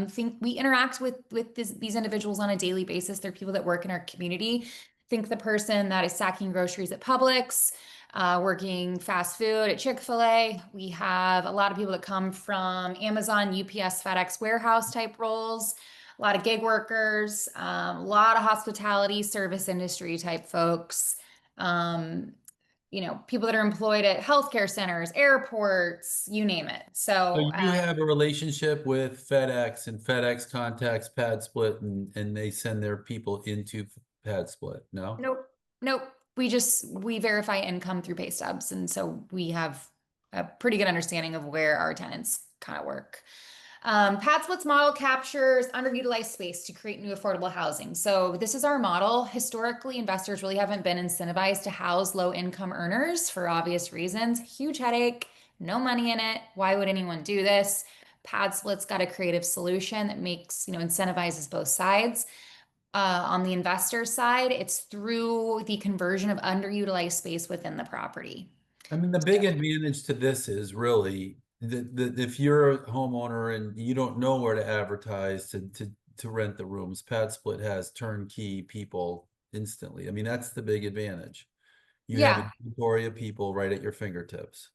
Think we interact with these individuals on a daily basis. They're people that work in our community. Think the person that is stacking groceries at Publix, working fast food at Chick-fil-A. We have a lot of people that come from Amazon, UPS, FedEx warehouse type roles, a lot of gig workers, a lot of hospitality service industry type folks. People that are employed at healthcare centers, airports, you name it.
So you have a relationship with FedEx, and FedEx contacts PadSplit and they send their people into PadSplit, no?
Nope. We verify income through pay stubs. And so we have a pretty good understanding of where our tenants kind of work. PadSplit's model captures underutilized space to create new affordable housing. So this is our model. Historically, investors really haven't been incentivized to house low-income earners for obvious reasons. Huge headache, no money in it. Why would anyone do this? PadSplit's got a creative solution that makes, incentivizes both sides. On the investor side, it's through the conversion of underutilized space within the property.
I mean, the big advantage to this is really that if you're a homeowner and you don't know where to advertise to rent the rooms, PadSplit has turnkey people instantly. I mean, that's the big advantage. You have
Yeah.
a inventory of people right at your fingertips.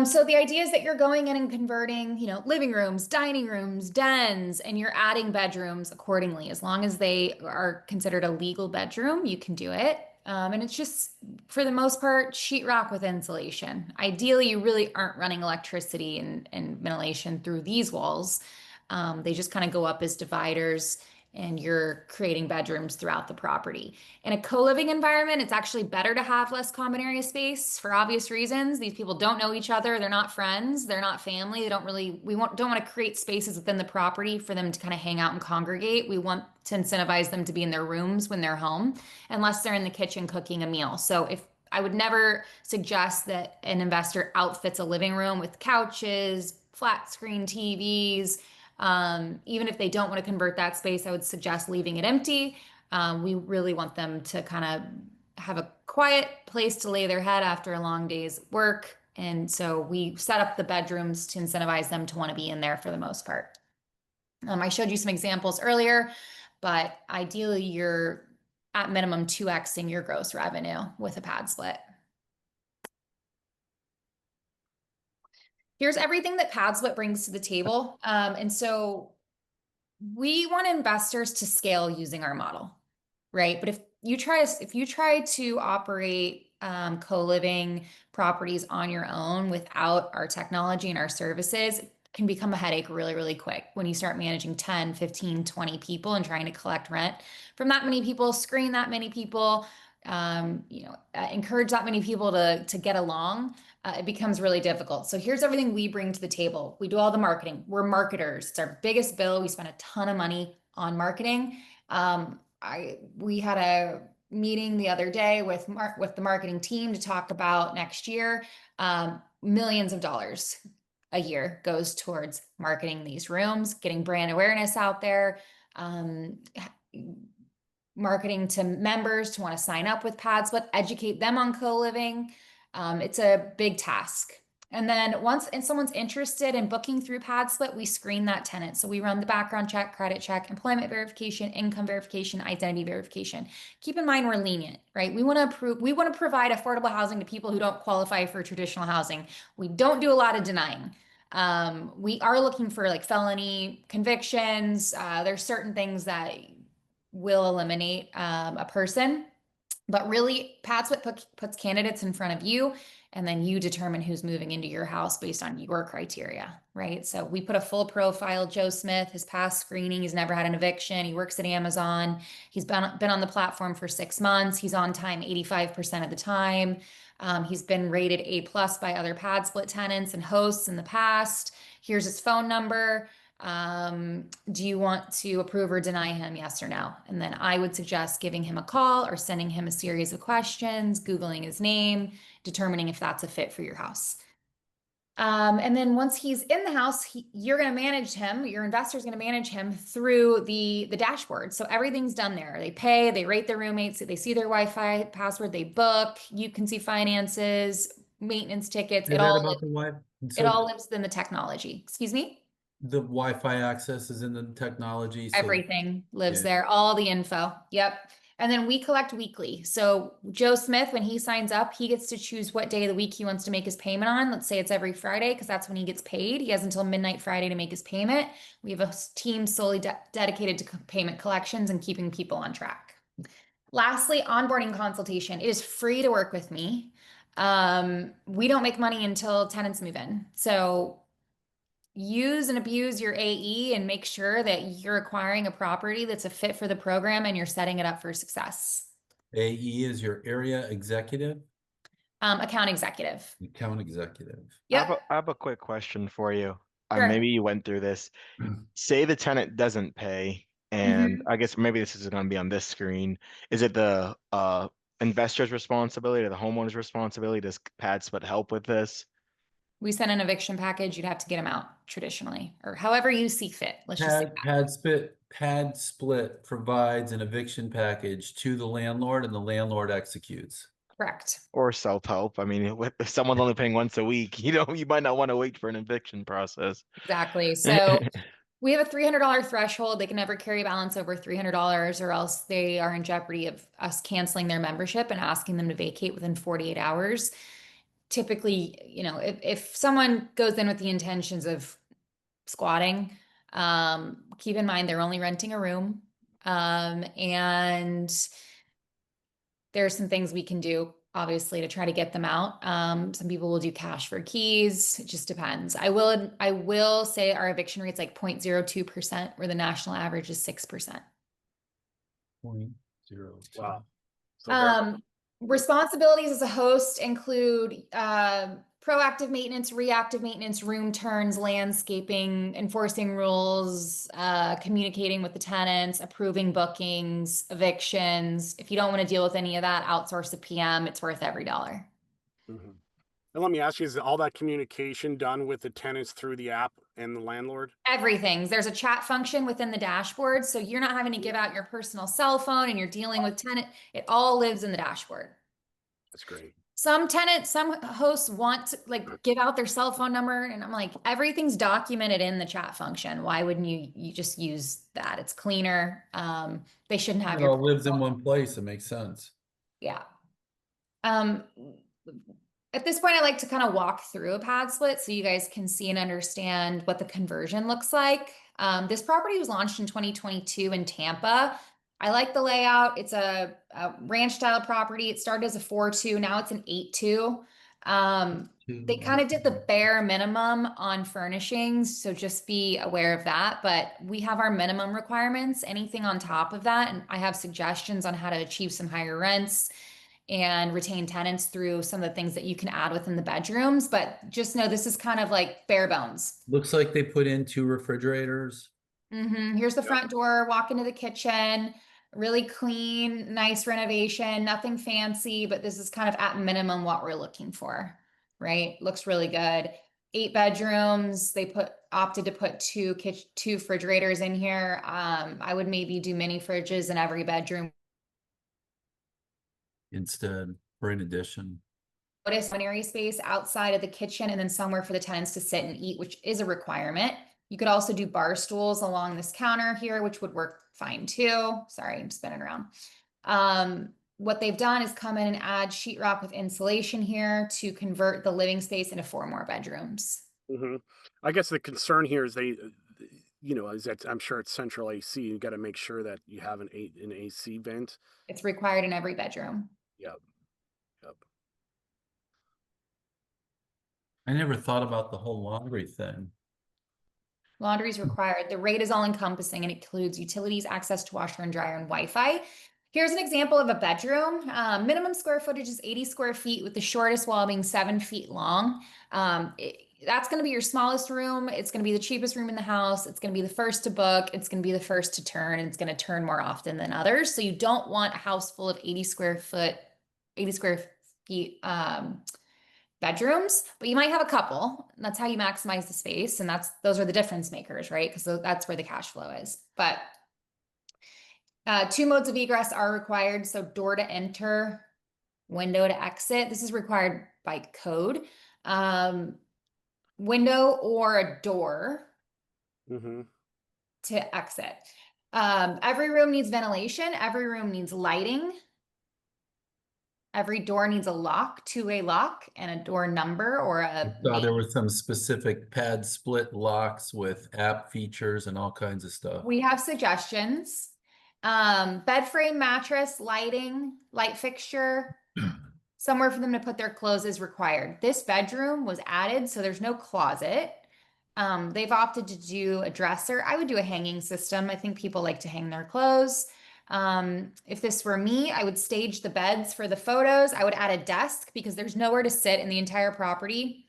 So the idea is that you're going in and converting, living rooms, dining rooms, dens, and you're adding bedrooms accordingly. As long as they are considered a legal bedroom, you can do it. And it's just, for the most part, sheetrock with insulation. Ideally, you really aren't running electricity and ventilation through these walls. They just kind of go up as dividers, and you're creating bedrooms throughout the property. In a co-living environment, it's actually better to have less common area space for obvious reasons. These people don't know each other. They're not friends. They're not family. They don't want to create spaces within the property for them to kind of hang out and congregate. We want to incentivize them to be in their rooms when they're home, unless they're in the kitchen cooking a meal. So I would never suggest that an investor outfits a living room with couches, flat screen TVs. Even if they don't want to convert that space, I would suggest leaving it empty. We really want them to kind of have a quiet place to lay their head after a long day's work. And so we set up the bedrooms to incentivize them to want to be in there for the most part. I showed you some examples earlier, but ideally you're at minimum 2xing your gross revenue with a PadSplit. Here's everything that PadSplit brings to the table. And so we want investors to scale using our model, right? But if you try to operate co-living properties on your own without our technology and our services, it can become a headache really, really quick when you start managing 10, 15, 20 people and trying to collect rent from that many people, screen that many people, encourage that many people to get along. It becomes really difficult. So here's everything we bring to the table. We do all the marketing. We're marketers. It's our biggest bill. We spend a ton of money on marketing. We had a meeting the other day with the marketing team to talk about next year. Millions of dollars a year goes towards marketing these rooms, getting brand awareness out there, marketing to members to want to sign up with PadSplit, educate them on co-living. It's a big task. And then once someone's interested in booking through PadSplit, we screen that tenant. So we run the background check, credit check, employment verification, income verification, identity verification. Keep in mind, we're lenient, right? We want to provide affordable housing to people who don't qualify for traditional housing. We don't do a lot of denying. We are looking for like felony convictions. There's certain things that will eliminate a person. But really, PadSplit puts candidates in front of you, and then you determine who's moving into your house based on your criteria, right? So we put a full profile. Joe Smith, his past screening, he's never had an eviction. He works at Amazon. He's been on the platform for 6 months. He's on time 85% of the time. He's been rated A+ by other PadSplit tenants and hosts in the past. Here's his phone number. Do you want to approve or deny him? Yes or no? And then I would suggest giving him a call or sending him a series of questions, Googling his name, determining if that's a fit for your house. And then once he's in the house, you're going to manage him. Your investor's going to manage him through the dashboard. So everything's done there. They pay, they rate their roommates, they see their Wi-Fi password, they book. You can see finances, maintenance tickets. It all lives in the technology. Excuse me?
The Wi-Fi access is in the technology. So
everything lives there, all the info. Yep. And then we collect weekly. So Joe Smith, when he signs up, he gets to choose what day of the week he wants to make his payment on. Let's say it's every Friday, because that's when he gets paid. He has until midnight Friday to make his payment. We have a team solely dedicated to payment collections and keeping people on track. Lastly, onboarding consultation. It is free to work with me. We don't make money until tenants move in. So use and abuse your AE and make sure that you're acquiring a property that's a fit for the program and you're setting it up for success.
AE is your area executive?
Account executive.
Account executive.
Yep.
I have a quick question for you.
Sure.
maybe you went through this. Say the tenant doesn't pay, and
Mhm.
I guess maybe this is going to be on this screen. Is it the investor's responsibility or the homeowner's responsibility? Does PadSplit help with this?
We send an eviction package, you'd have to get them out traditionally, or however you see fit. Let's just say that.
PadSplit provides an eviction package to the landlord and the landlord executes.
Correct.
Or self-help? I mean, if someone's only paying once a week, you might not want to wait for an eviction process.
Exactly. So we have a $300 threshold. They can never carry a balance over $300, or else they are in jeopardy of us canceling their membership and asking them to vacate within 48 hours. Typically, if someone goes in with the intentions of squatting, keep in mind they're only renting a room. And there's some things we can do, obviously, to try to get them out. Some people will do cash for keys. It just depends. I will say our eviction rate's like 0.02%, where the national average is 6%.
0.02.
Wow. So very-
Responsibilities as a host include proactive maintenance, reactive maintenance, room turns, landscaping, enforcing rules, communicating with the tenants, approving bookings, evictions. If you don't want to deal with any of that, outsource a PM. It's worth every dollar.
Mhm. And let me ask you, is all that communication done with the tenants through the app and the landlord?
Everything. There's a chat function within the dashboard, so you're not having to give out your personal cell phone and you're dealing with tenant. It all lives in the dashboard.
That's great.
Some tenants, some hosts want to like give out their cell phone number, and I'm like, everything's documented in the chat function. Why wouldn't you just use that? It's cleaner. They shouldn't have
It
your
all lives in one place. It makes sense.
yeah. Um, at this point, I like to kind of walk through a pad split so you guys can see and understand what the conversion looks like. This property was launched in 2022 in Tampa. I like the layout. It's a ranch style property. It started as a 4-2. Now it's an 8-2. They kind of did the bare minimum on furnishings, so just be aware of that. But we have our minimum requirements. Anything on top of that, and I have suggestions on how to achieve some higher rents and retain tenants through some of the things that you can add within the bedrooms. But just know this is kind of like bare bones.
Looks like they put in 2 refrigerators.
Here's the front door, walk into the kitchen, really clean, nice renovation, nothing fancy, but this is kind of at minimum what we're looking for, right? Looks really good. 8 bedrooms. They opted to put 2 refrigerators in here. I would maybe do mini fridges in every bedroom.
Instead, or in addition.
Notice an area space outside of the kitchen and then somewhere for the tenants to sit and eat, which is a requirement. You could also do bar stools along this counter here, which would work fine too. Sorry, I'm spinning around. What they've done is come in and add sheetrock with insulation here to convert the living space into 4 more bedrooms.
Mm-hmm. I guess the concern here is is that I'm sure it's central AC. You got to make sure that you have an AC vent.
It's required in every bedroom.
Yep. Yep.
I never thought about the whole laundry thing.
Laundry is required. The rate is all encompassing and includes utilities, access to washer and dryer, and Wi-Fi. Here's an example of a bedroom. Minimum square footage is 80 square feet, with the shortest wall being 7 feet long. That's going to be your smallest room. It's going to be the cheapest room in the house. It's going to be the first to book. It's going to be the first to turn, and it's going to turn more often than others. So you don't want a house full of 80 square feet bedrooms, but you might have a couple. That's how you maximize the space, and those are the difference makers, right? Because that's where the cash flow is. But 2 modes of egress are required. So door to enter, window to exit. This is required by code. Window or a door to exit. Every room needs ventilation. Every room needs lighting. Every door needs a lock, 2-way lock, and a door number or a.
So there were some specific PadSplit locks with app features and all kinds of stuff.
We have suggestions. Bed frame, mattress, lighting, light fixture, somewhere for them to put their clothes is required. This bedroom was added, so there's no closet. They've opted to do a dresser. I would do a hanging system. I think people like to hang their clothes. If this were me, I would stage the beds for the photos. I would add a desk because there's nowhere to sit in the entire property.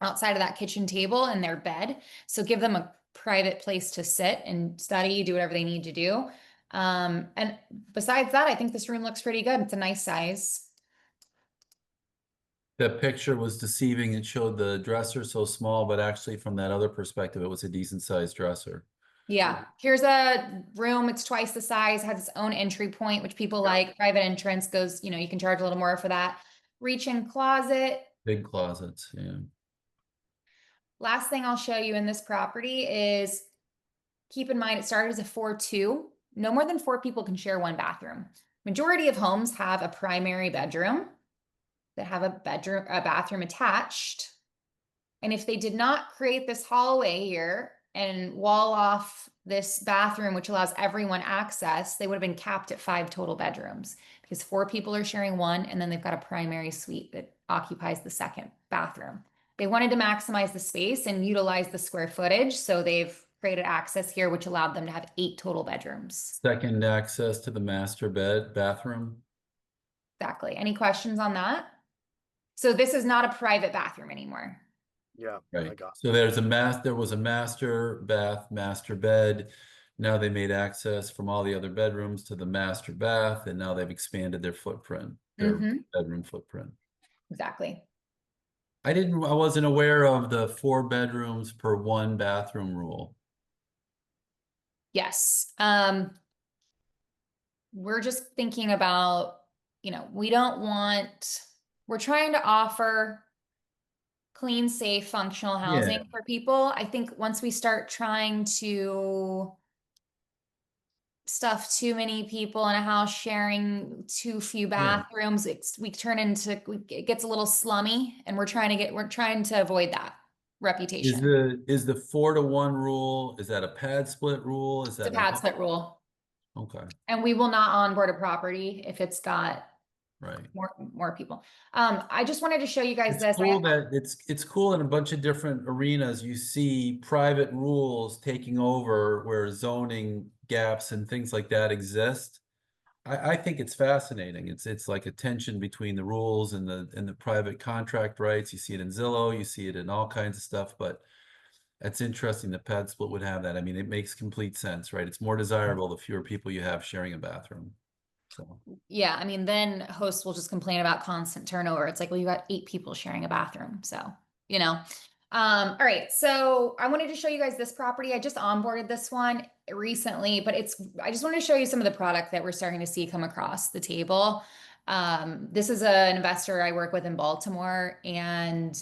outside of that kitchen table in their bed. So give them a private place to sit and study, do whatever they need to do. And besides that, I think this room looks pretty good. It's a nice size.
That picture was deceiving. It showed the dresser so small, but actually from that other perspective, it was a decent sized dresser.
Yeah, here's a room. It's twice the size, has its own entry point, which people like. Private entrance goes, you can charge a little more for that. Reach-in closet.
Big closets, yeah.
Last thing I'll show you in this property is, keep in mind, it started as a 4-2. No more than 4 people can share one bathroom. Majority of homes have a primary bedroom that have a bathroom attached. And if they did not create this hallway here and wall off this bathroom, which allows everyone access, they would have been capped at 5 total bedrooms, because 4 people are sharing one, and then they've got a primary suite that occupies the second bathroom. They wanted to maximize the space and utilize the square footage, so they've created access here, which allowed them to have 8 total bedrooms.
Second access to the master bathroom.
Exactly. Any questions on that? So this is not a private bathroom anymore.
Yeah,
Right.
I got
So there was a master bath, master bed. Now they made access from all the other bedrooms to the master bath, and now they've expanded their footprint, their bedroom footprint.
Exactly.
I wasn't aware of the 4 bedrooms per 1 bathroom rule.
Yes. We're just thinking about, we're trying to offer clean, safe, functional housing for people. I think once we start trying to stuff too many people in a house, sharing too few bathrooms, it gets a little slummy, and we're trying to avoid that reputation.
Is the 4-to-1 rule, is that a pad split rule? Is
It's a
that
pad split rule.
Okay.
And we will not onboard a property if it's got
Right.
more people. I just wanted to show you guys
It's
this.
cool that it's cool in a bunch of different arenas. You see private rules taking over where zoning gaps and things like that exist. I think it's fascinating. It's like a tension between the rules and the private contract rights. You see it in Zillow, you see it in all kinds of stuff, but it's interesting that PadSplit would have that. I mean, it makes complete sense, right? It's more desirable the fewer people you have sharing a bathroom. So
yeah, I mean, then hosts will just complain about constant turnover. It's like, well, you got 8 people sharing a bathroom. So, all right. So I wanted to show you guys this property. I just onboarded this one recently, but I just wanted to show you some of the product that we're starting to see come across the table. This is an investor I work with in Baltimore, and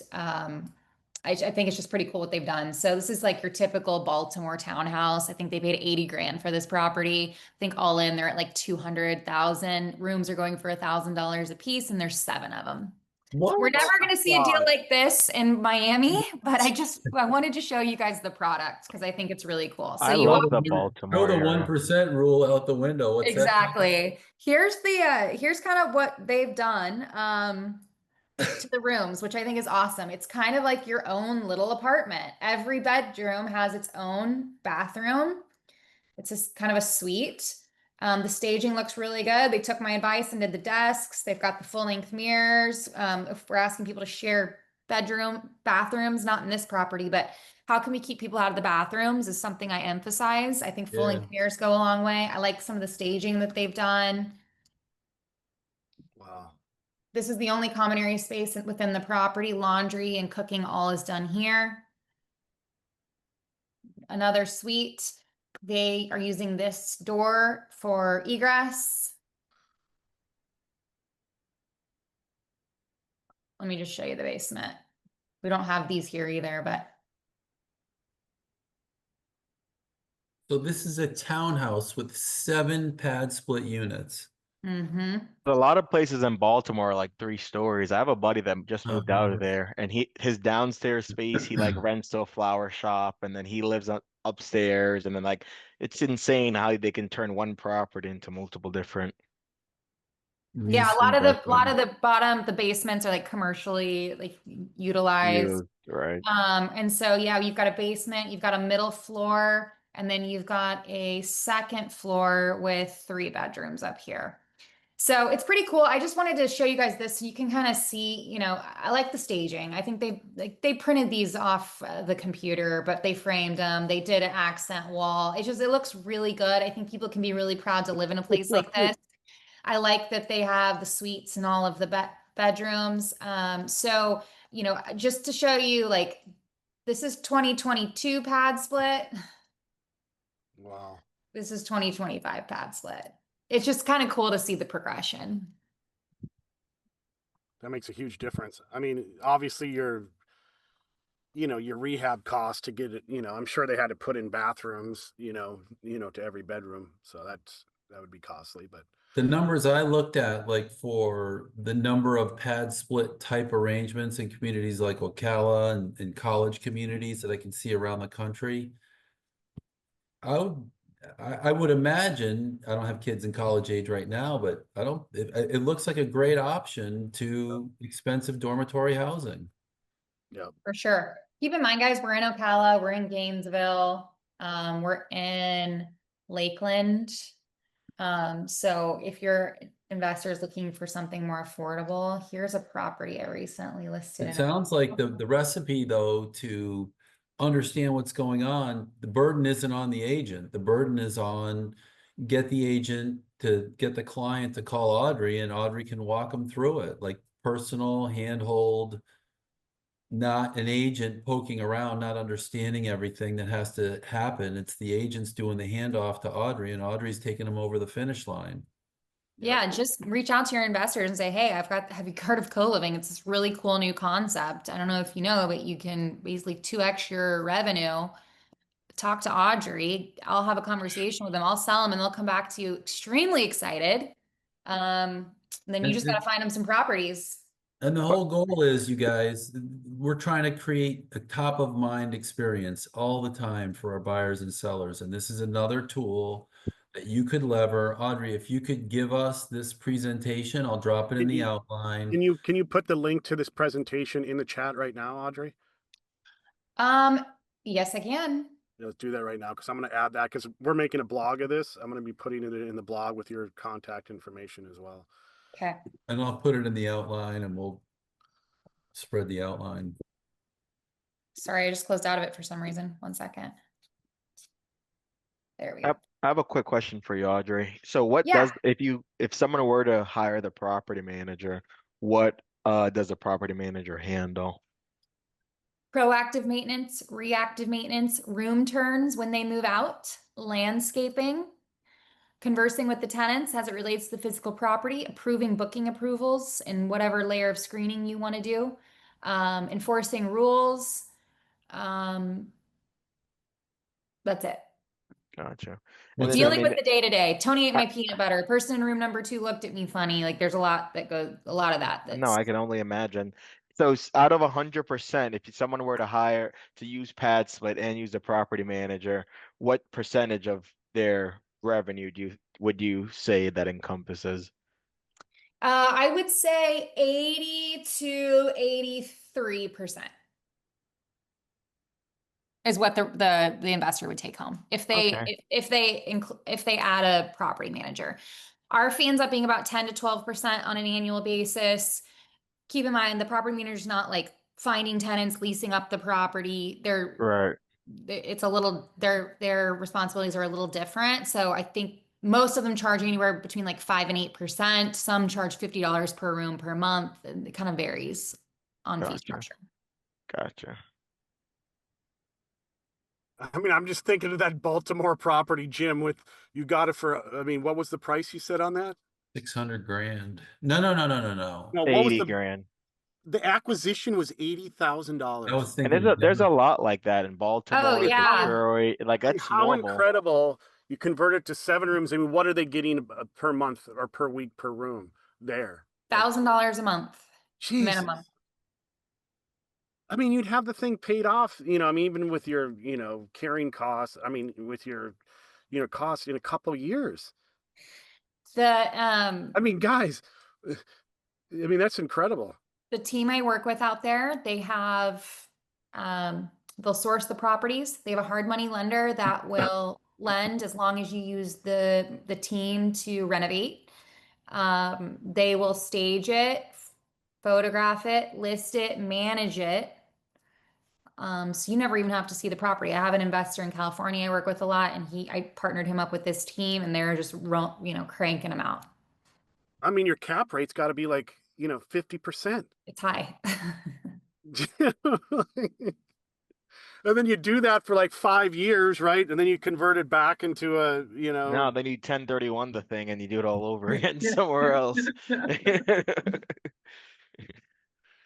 I think it's just pretty cool what they've done. So this is like your typical Baltimore townhouse. I think they paid 80 grand for this property. I think all in, they're at like 200,000. Rooms are going for $1,000 a piece, and there's 7 of them.
what?
We're never going to see a deal like this in Miami, but I wanted to show you guys the product because I think it's really cool. So
I
you
love
walk
the
Throw
Baltimore
the
area.
1% rule out the window. What's that?
exactly. Here's kind of what they've done to the rooms, which I think is awesome. It's kind of like your own little apartment. Every bedroom has its own bathroom. It's just kind of a suite. The staging looks really good. They took my advice and did the desks. They've got the full-length mirrors. If we're asking people to share bathrooms, not in this property, but how can we keep people out of the bathrooms is something I emphasize. I think full-length mirrors go a long way. I like some of the staging that they've done.
Wow.
This is the only common area space within the property. Laundry and cooking all is done here. Another suite. They are using this door for egress. Let me just show you the basement. We don't have these here either, but.
So this is a townhouse with 7 pad split units.
Mm-hmm.
A lot of places in Baltimore are like 3 stories. I have a buddy that just moved out of
Uh-huh.
there, and his downstairs space he like rents to a flower shop, and then he lives upstairs, and then like it's insane how they can turn one property into multiple different.
Yeah,
These
a lot
things
of
like
the basements are like commercially like utilized.
Right.
And so yeah, you've got a basement, you've got a middle floor, and then you've got a second floor with 3 bedrooms up here. So it's pretty cool. I just wanted to show you guys this so you can kind of see, you know, I like the staging. I think they printed these off the computer, but they framed them. They did an accent wall. It looks really good. I think people can be really proud to live in a place like this. I like that they have the suites and all of the bedrooms. So, you know, just to show you, like, this is 2022 PadSplit.
Wow.
This is 2025 PadSplit. It's just kind of cool to see the progression.
That makes a huge difference. I mean, obviously your rehab cost to get it, I'm sure they had to put in bathrooms, to every bedroom. So that would be costly, but
The numbers I looked at, like for the number of pad split type arrangements in communities like Ocala and college communities that I can see around the country, I would imagine, I don't have kids in college age right now, but it looks like a great option to expensive dormitory housing.
yeah.
For sure. Keep in mind, guys, we're in Ocala, we're in Gainesville, we're in Lakeland. So if your investor is looking for something more affordable, here's a property I recently listed.
It sounds like the recipe, though, to understand what's going on, the burden isn't on the agent. The burden is on get the agent to get the client to call Audrey, and Audrey can walk them through it, like personal handhold, not an agent poking around, not understanding everything that has to happen. It's the agents doing the handoff to Audrey, and Audrey's taking them over the finish line.
Yeah, just reach out to your investors and say, hey, have you heard of co-living? It's this really cool new concept. I don't know if you know, but you can basically 2x your revenue. Talk to Audrey. I'll have a conversation with them. I'll sell them and they'll come back to you extremely excited. Then you just got to find them some properties.
And the whole goal is, you guys, we're trying to create a top of mind experience all the time for our buyers and sellers. And this is another tool that you could lever. Audrey, if you could give us this presentation, I'll drop it in the outline.
Can you put the link to this presentation in the chat right now, Audrey?
Yes, I can.
Let's do that right now, because I'm going to add that, because we're making a blog of this. I'm going to be putting it in the blog with your contact information as well.
Okay.
And I'll put it in the outline and we'll spread the outline.
Sorry, I just closed out of it for some reason. 1 second. There we go.
I have a quick question for you, Audrey. So what
Yeah.
if someone were to hire the property manager, what does the property manager handle?
Proactive maintenance, reactive maintenance, room turns when they move out, landscaping, conversing with the tenants as it relates to the physical property, approving booking approvals in whatever layer of screening you want to do, enforcing rules. That's it.
Gotcha.
What's
And then,
Dealing with the day-to-day. Tony ate
I-
my peanut butter. Person in room number 2 looked at me funny. Like there's a lot of that.
no, I can only imagine. So out of 100%, if someone were to use PadSplit and use the property manager, what percentage of their revenue would you say that encompasses?
I would say 80 to 83% is what the investor would take home if they
Okay.
if they add a property manager. Our fee ends up being about 10 to 12% on an annual basis. Keep in mind the property manager is not like finding tenants, leasing up the property.
Right.
It's a little their responsibilities are a little different. So I think most of them charge anywhere between like 5 and 8%. Some charge $50 per room per month. It kind of varies on fee structure.
Gotcha.
I mean, I'm just thinking of that Baltimore property, Jim, you got it for, I mean, what was the price you said on that?
600 grand. No.
No, what was
80 grand.
the acquisition was $80,000.
I was
And
thinking
there's a lot like that in Baltimore,
yeah.
Detroit. Like
And
that's
how
normal.
incredible. You convert it to 7 rooms. I mean, what are they getting per month or per week per room there?
$1,000 a month
Jesus.
minimum.
I mean, you'd have the thing paid off, I mean, even with your, carrying costs, I mean, with your, costs in a couple of years. I mean, guys, I mean, that's incredible.
The team I work with out there, they have, they'll source the properties. They have a hard money lender that will lend as long as you use the team to renovate. They will stage it, photograph it, list it, manage it. So you never even have to see the property. I have an investor in California I work with a lot, and I partnered him up with this team, and they're just, cranking them out.
I mean, your cap rate's got to be like, 50%.
It's high.
And then you do that for like 5 years, right? And then you convert it back into
No, they need 1031 the thing and you do it all over again somewhere else.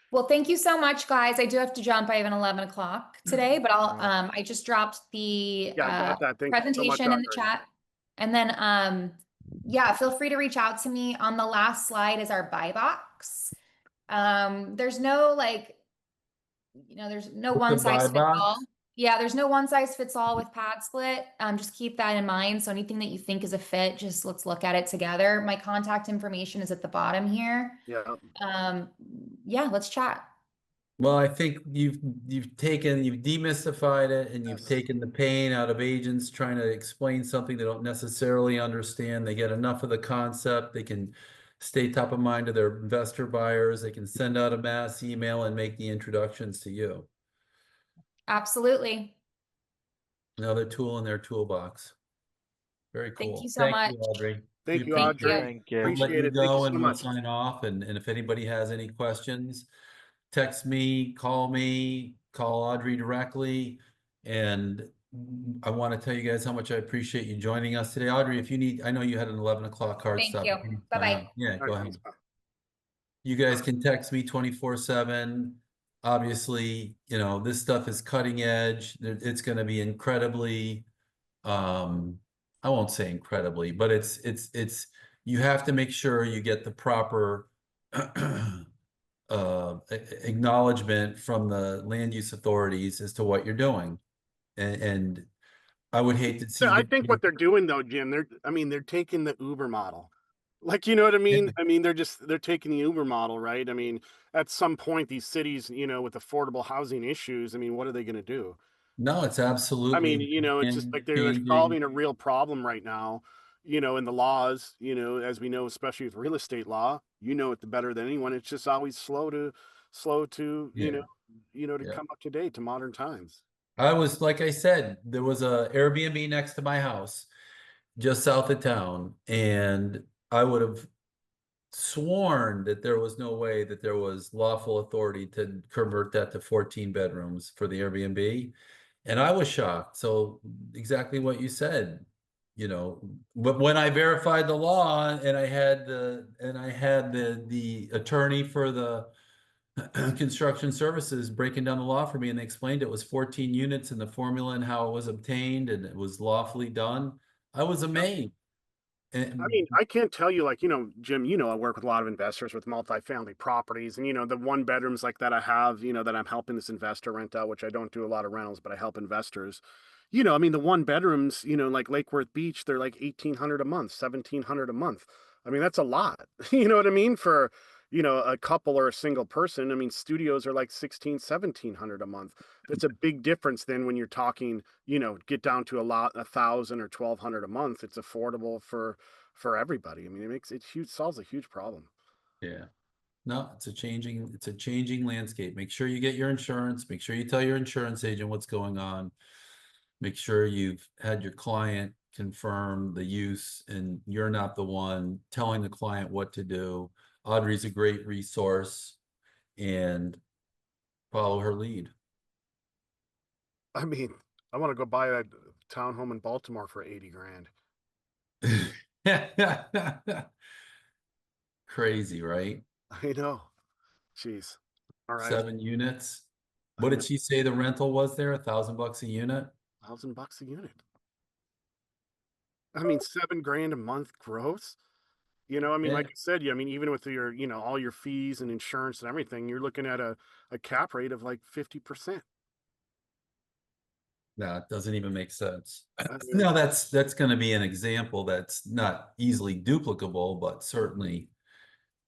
Well, thank you so much, guys. I do have to jump. I have an 11 o'clock today, but I just dropped the
Yeah, I got that. Thank you so much,
presentation in the
Audrey.
chat. And then, yeah, feel free to reach out to me. On the last slide is our buy box. There's no there's no one size fits all. Yeah, there's no one size fits all with PadSplit. Just keep that in mind. So anything that you think is a fit, just let's look at it together. My contact information is at the bottom here.
Yeah.
Yeah, let's chat.
Well, I think you've demystified it, and you've
Yes.
taken the pain out of agents trying to explain something they don't necessarily understand. They get enough of the concept. They can stay top of mind to their investor buyers. They can send out a mass email and make the introductions to you.
Absolutely.
Another tool in their toolbox. Very cool.
Thank you so much.
Audrey.
Thank
We
you,
appreciate
Audrey.
it.
Thank you.
We'll let
Appreciate
you
it. Thank you
go
so
and we'll
much.
sign off. And if anybody has any questions, text me, call Audrey directly. And I want to tell you guys how much I appreciate you joining us today. Audrey, if you need, I know you had an 11 o'clock hard
Thank
stop.
you. Bye-bye.
Yeah,
All
go
right,
ahead. You guys can text me 24/7. Obviously, this stuff is cutting edge. It's going to be incredibly, I won't say incredibly, but it's you have to make sure you get the proper acknowledgement from the land use authorities as to what you're doing. And I would hate to see
I think what they're doing though, Jim, they're taking the Uber model. Like, you know what I mean?
Yeah.
I mean, they're taking the Uber model, right? I mean, at some point, these cities, with affordable housing issues, I mean, what are they going to do?
No, it's
I
absolutely
mean, it's just like they're
changing.
solving a real problem right now, in the laws, as we know, especially with real estate law, it better than anyone. It's just always slow to,
Yeah.
to come up to date to modern times.
I was, like I said, there was a Airbnb next to my house just south of town, and I would have sworn that there was no way that there was lawful authority to convert that to 14 bedrooms for the Airbnb. And I was shocked. So exactly what you said, but when I verified the law and I had the attorney for the construction services breaking down the law for me, and they explained it was 14 units and the formula and how it was obtained and it was lawfully done, I was amazed.
I mean, I can't tell you, like, Jim, I work with a lot of investors with multifamily properties, and, the one bedrooms like that I have, that I'm helping this investor rent out, which I don't do a lot of rentals, but I help investors. I mean, the one bedrooms, like Lake Worth Beach, they're like 1,800 a month, 1,700 a month. I mean, that's a lot. You know what I mean? For, a couple or a single person. I mean, studios are like 1,700 a month. That's a big difference than when you're talking, get down to 1,000 or 1,200 a month. It's affordable for everybody. I mean, it solves a huge problem.
Yeah. No, it's a changing landscape. Make sure you get your insurance. Make sure you tell your insurance agent what's going on. Make sure you've had your client confirm the use and you're not the one telling the client what to do. Audrey's a great resource, and follow her lead.
I mean, I want to go buy a townhome in Baltimore for 80 grand.
Crazy, right?
I know. Jeez. All right.
7 units. What did she say the rental was there? $1,000 a unit?
$1,000 a unit. I mean, 7 grand a month gross. I mean,
Yeah.
like I said, I mean, even with your, all your fees and insurance and everything, you're looking at a cap rate of like 50%.
No, it doesn't even make sense.
I mean,
No, that's going to be an example that's not easily duplicable, but certainly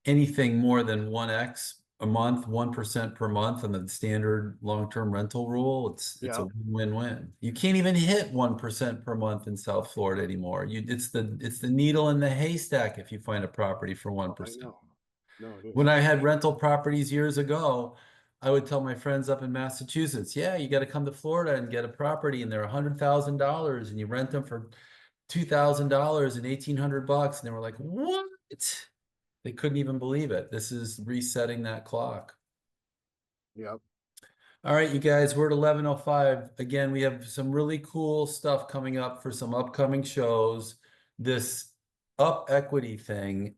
anything more than 1x a month, 1% per month on the standard long-term rental rule, it's
Yeah,
a win-win. You can't even hit 1% per month in South Florida anymore. It's the needle in the haystack if you find a property for
I
1%.
know. No, it is.
When I had rental properties years ago, I would tell my friends up in Massachusetts, yeah, you got to come to Florida and get a property, and they're $100,000, and you rent them for $2,000 and $1,800, and they were like, what? They couldn't even believe it. This is resetting that clock.
Yep.
All right, you guys, we're at 11:05. Again, we have some really cool stuff coming up for some upcoming shows. This up equity thing.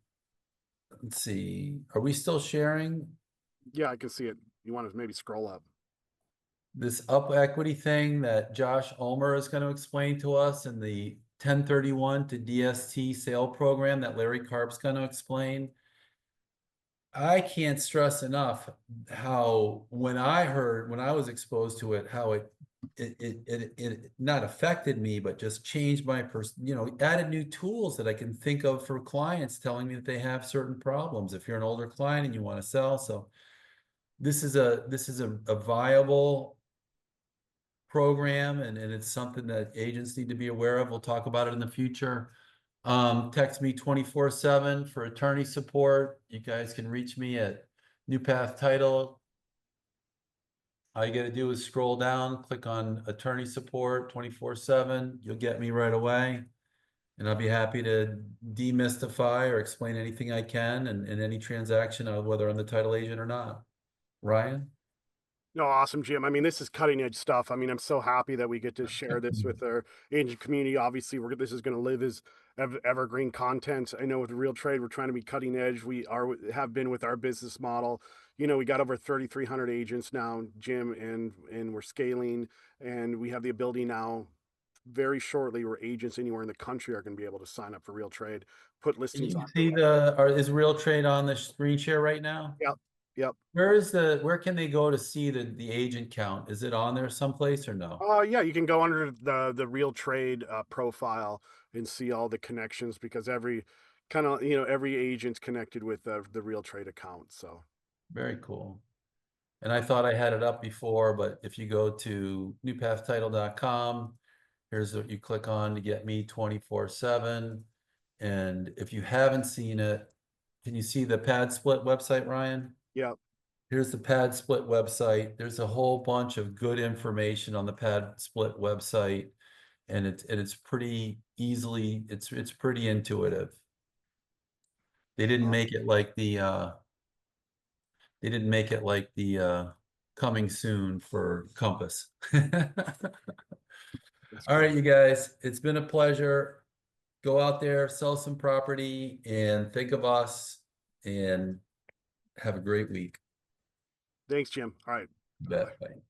Let's see. Are we still sharing?
Yeah, I can see it. You want to maybe scroll up.
This up equity thing that Josh Ulmer is going to explain to us in the 1031 to DST sale program that Larry Karp's going to explain. I can't stress enough how when I was exposed to it, how it not affected me, but just changed my added new tools that I can think of for clients telling me that they have certain problems. If you're an older client and you want to sell, so this is a viable program, and it's something that agents need to be aware of. We'll talk about it in the future. Text me 24/7 for attorney support. You guys can reach me at New Path Title. All you got to do is scroll down, click on attorney support 24/7. You'll get me right away. And I'll be happy to demystify or explain anything I can in any transaction, whether I'm the title agent or not. Ryan?
No, awesome, Jim. I mean, this is cutting edge stuff. I mean, I'm so happy that we get to share this with our agent community. Obviously, this is going to live as evergreen content. I know with RealTrade, we're trying to be cutting edge. We have been with our business model. You know, we got over 3,300 agents now, Jim, and we're scaling, and we have the ability now very shortly where agents anywhere in the country are going to be able to sign up for RealTrade, put
Can
listings
you
on.
see is RealTrade on the screen share right now?
Yep. Yep.
Where can they go to see the agent count? Is it on there someplace or no?
Yeah, you can go under the RealTrade profile and see all the connections because every agent's connected with the RealTrade account. So
Very cool. And I thought I had it up before, but if you go to newpathtitle.com, here's what you click on to get me 24/7. And if you haven't seen it, can you see the PadSplit website, Ryan?
yeah,
Here's the PadSplit website. There's a whole bunch of good information on the PadSplit website, and it's pretty easily, it's pretty intuitive. They didn't make it like the coming soon for Compass. All right, you guys, it's been a pleasure. Go out there, sell some property, and think of us, and have a great week.
thanks, Jim. All right.
Bet. Bye.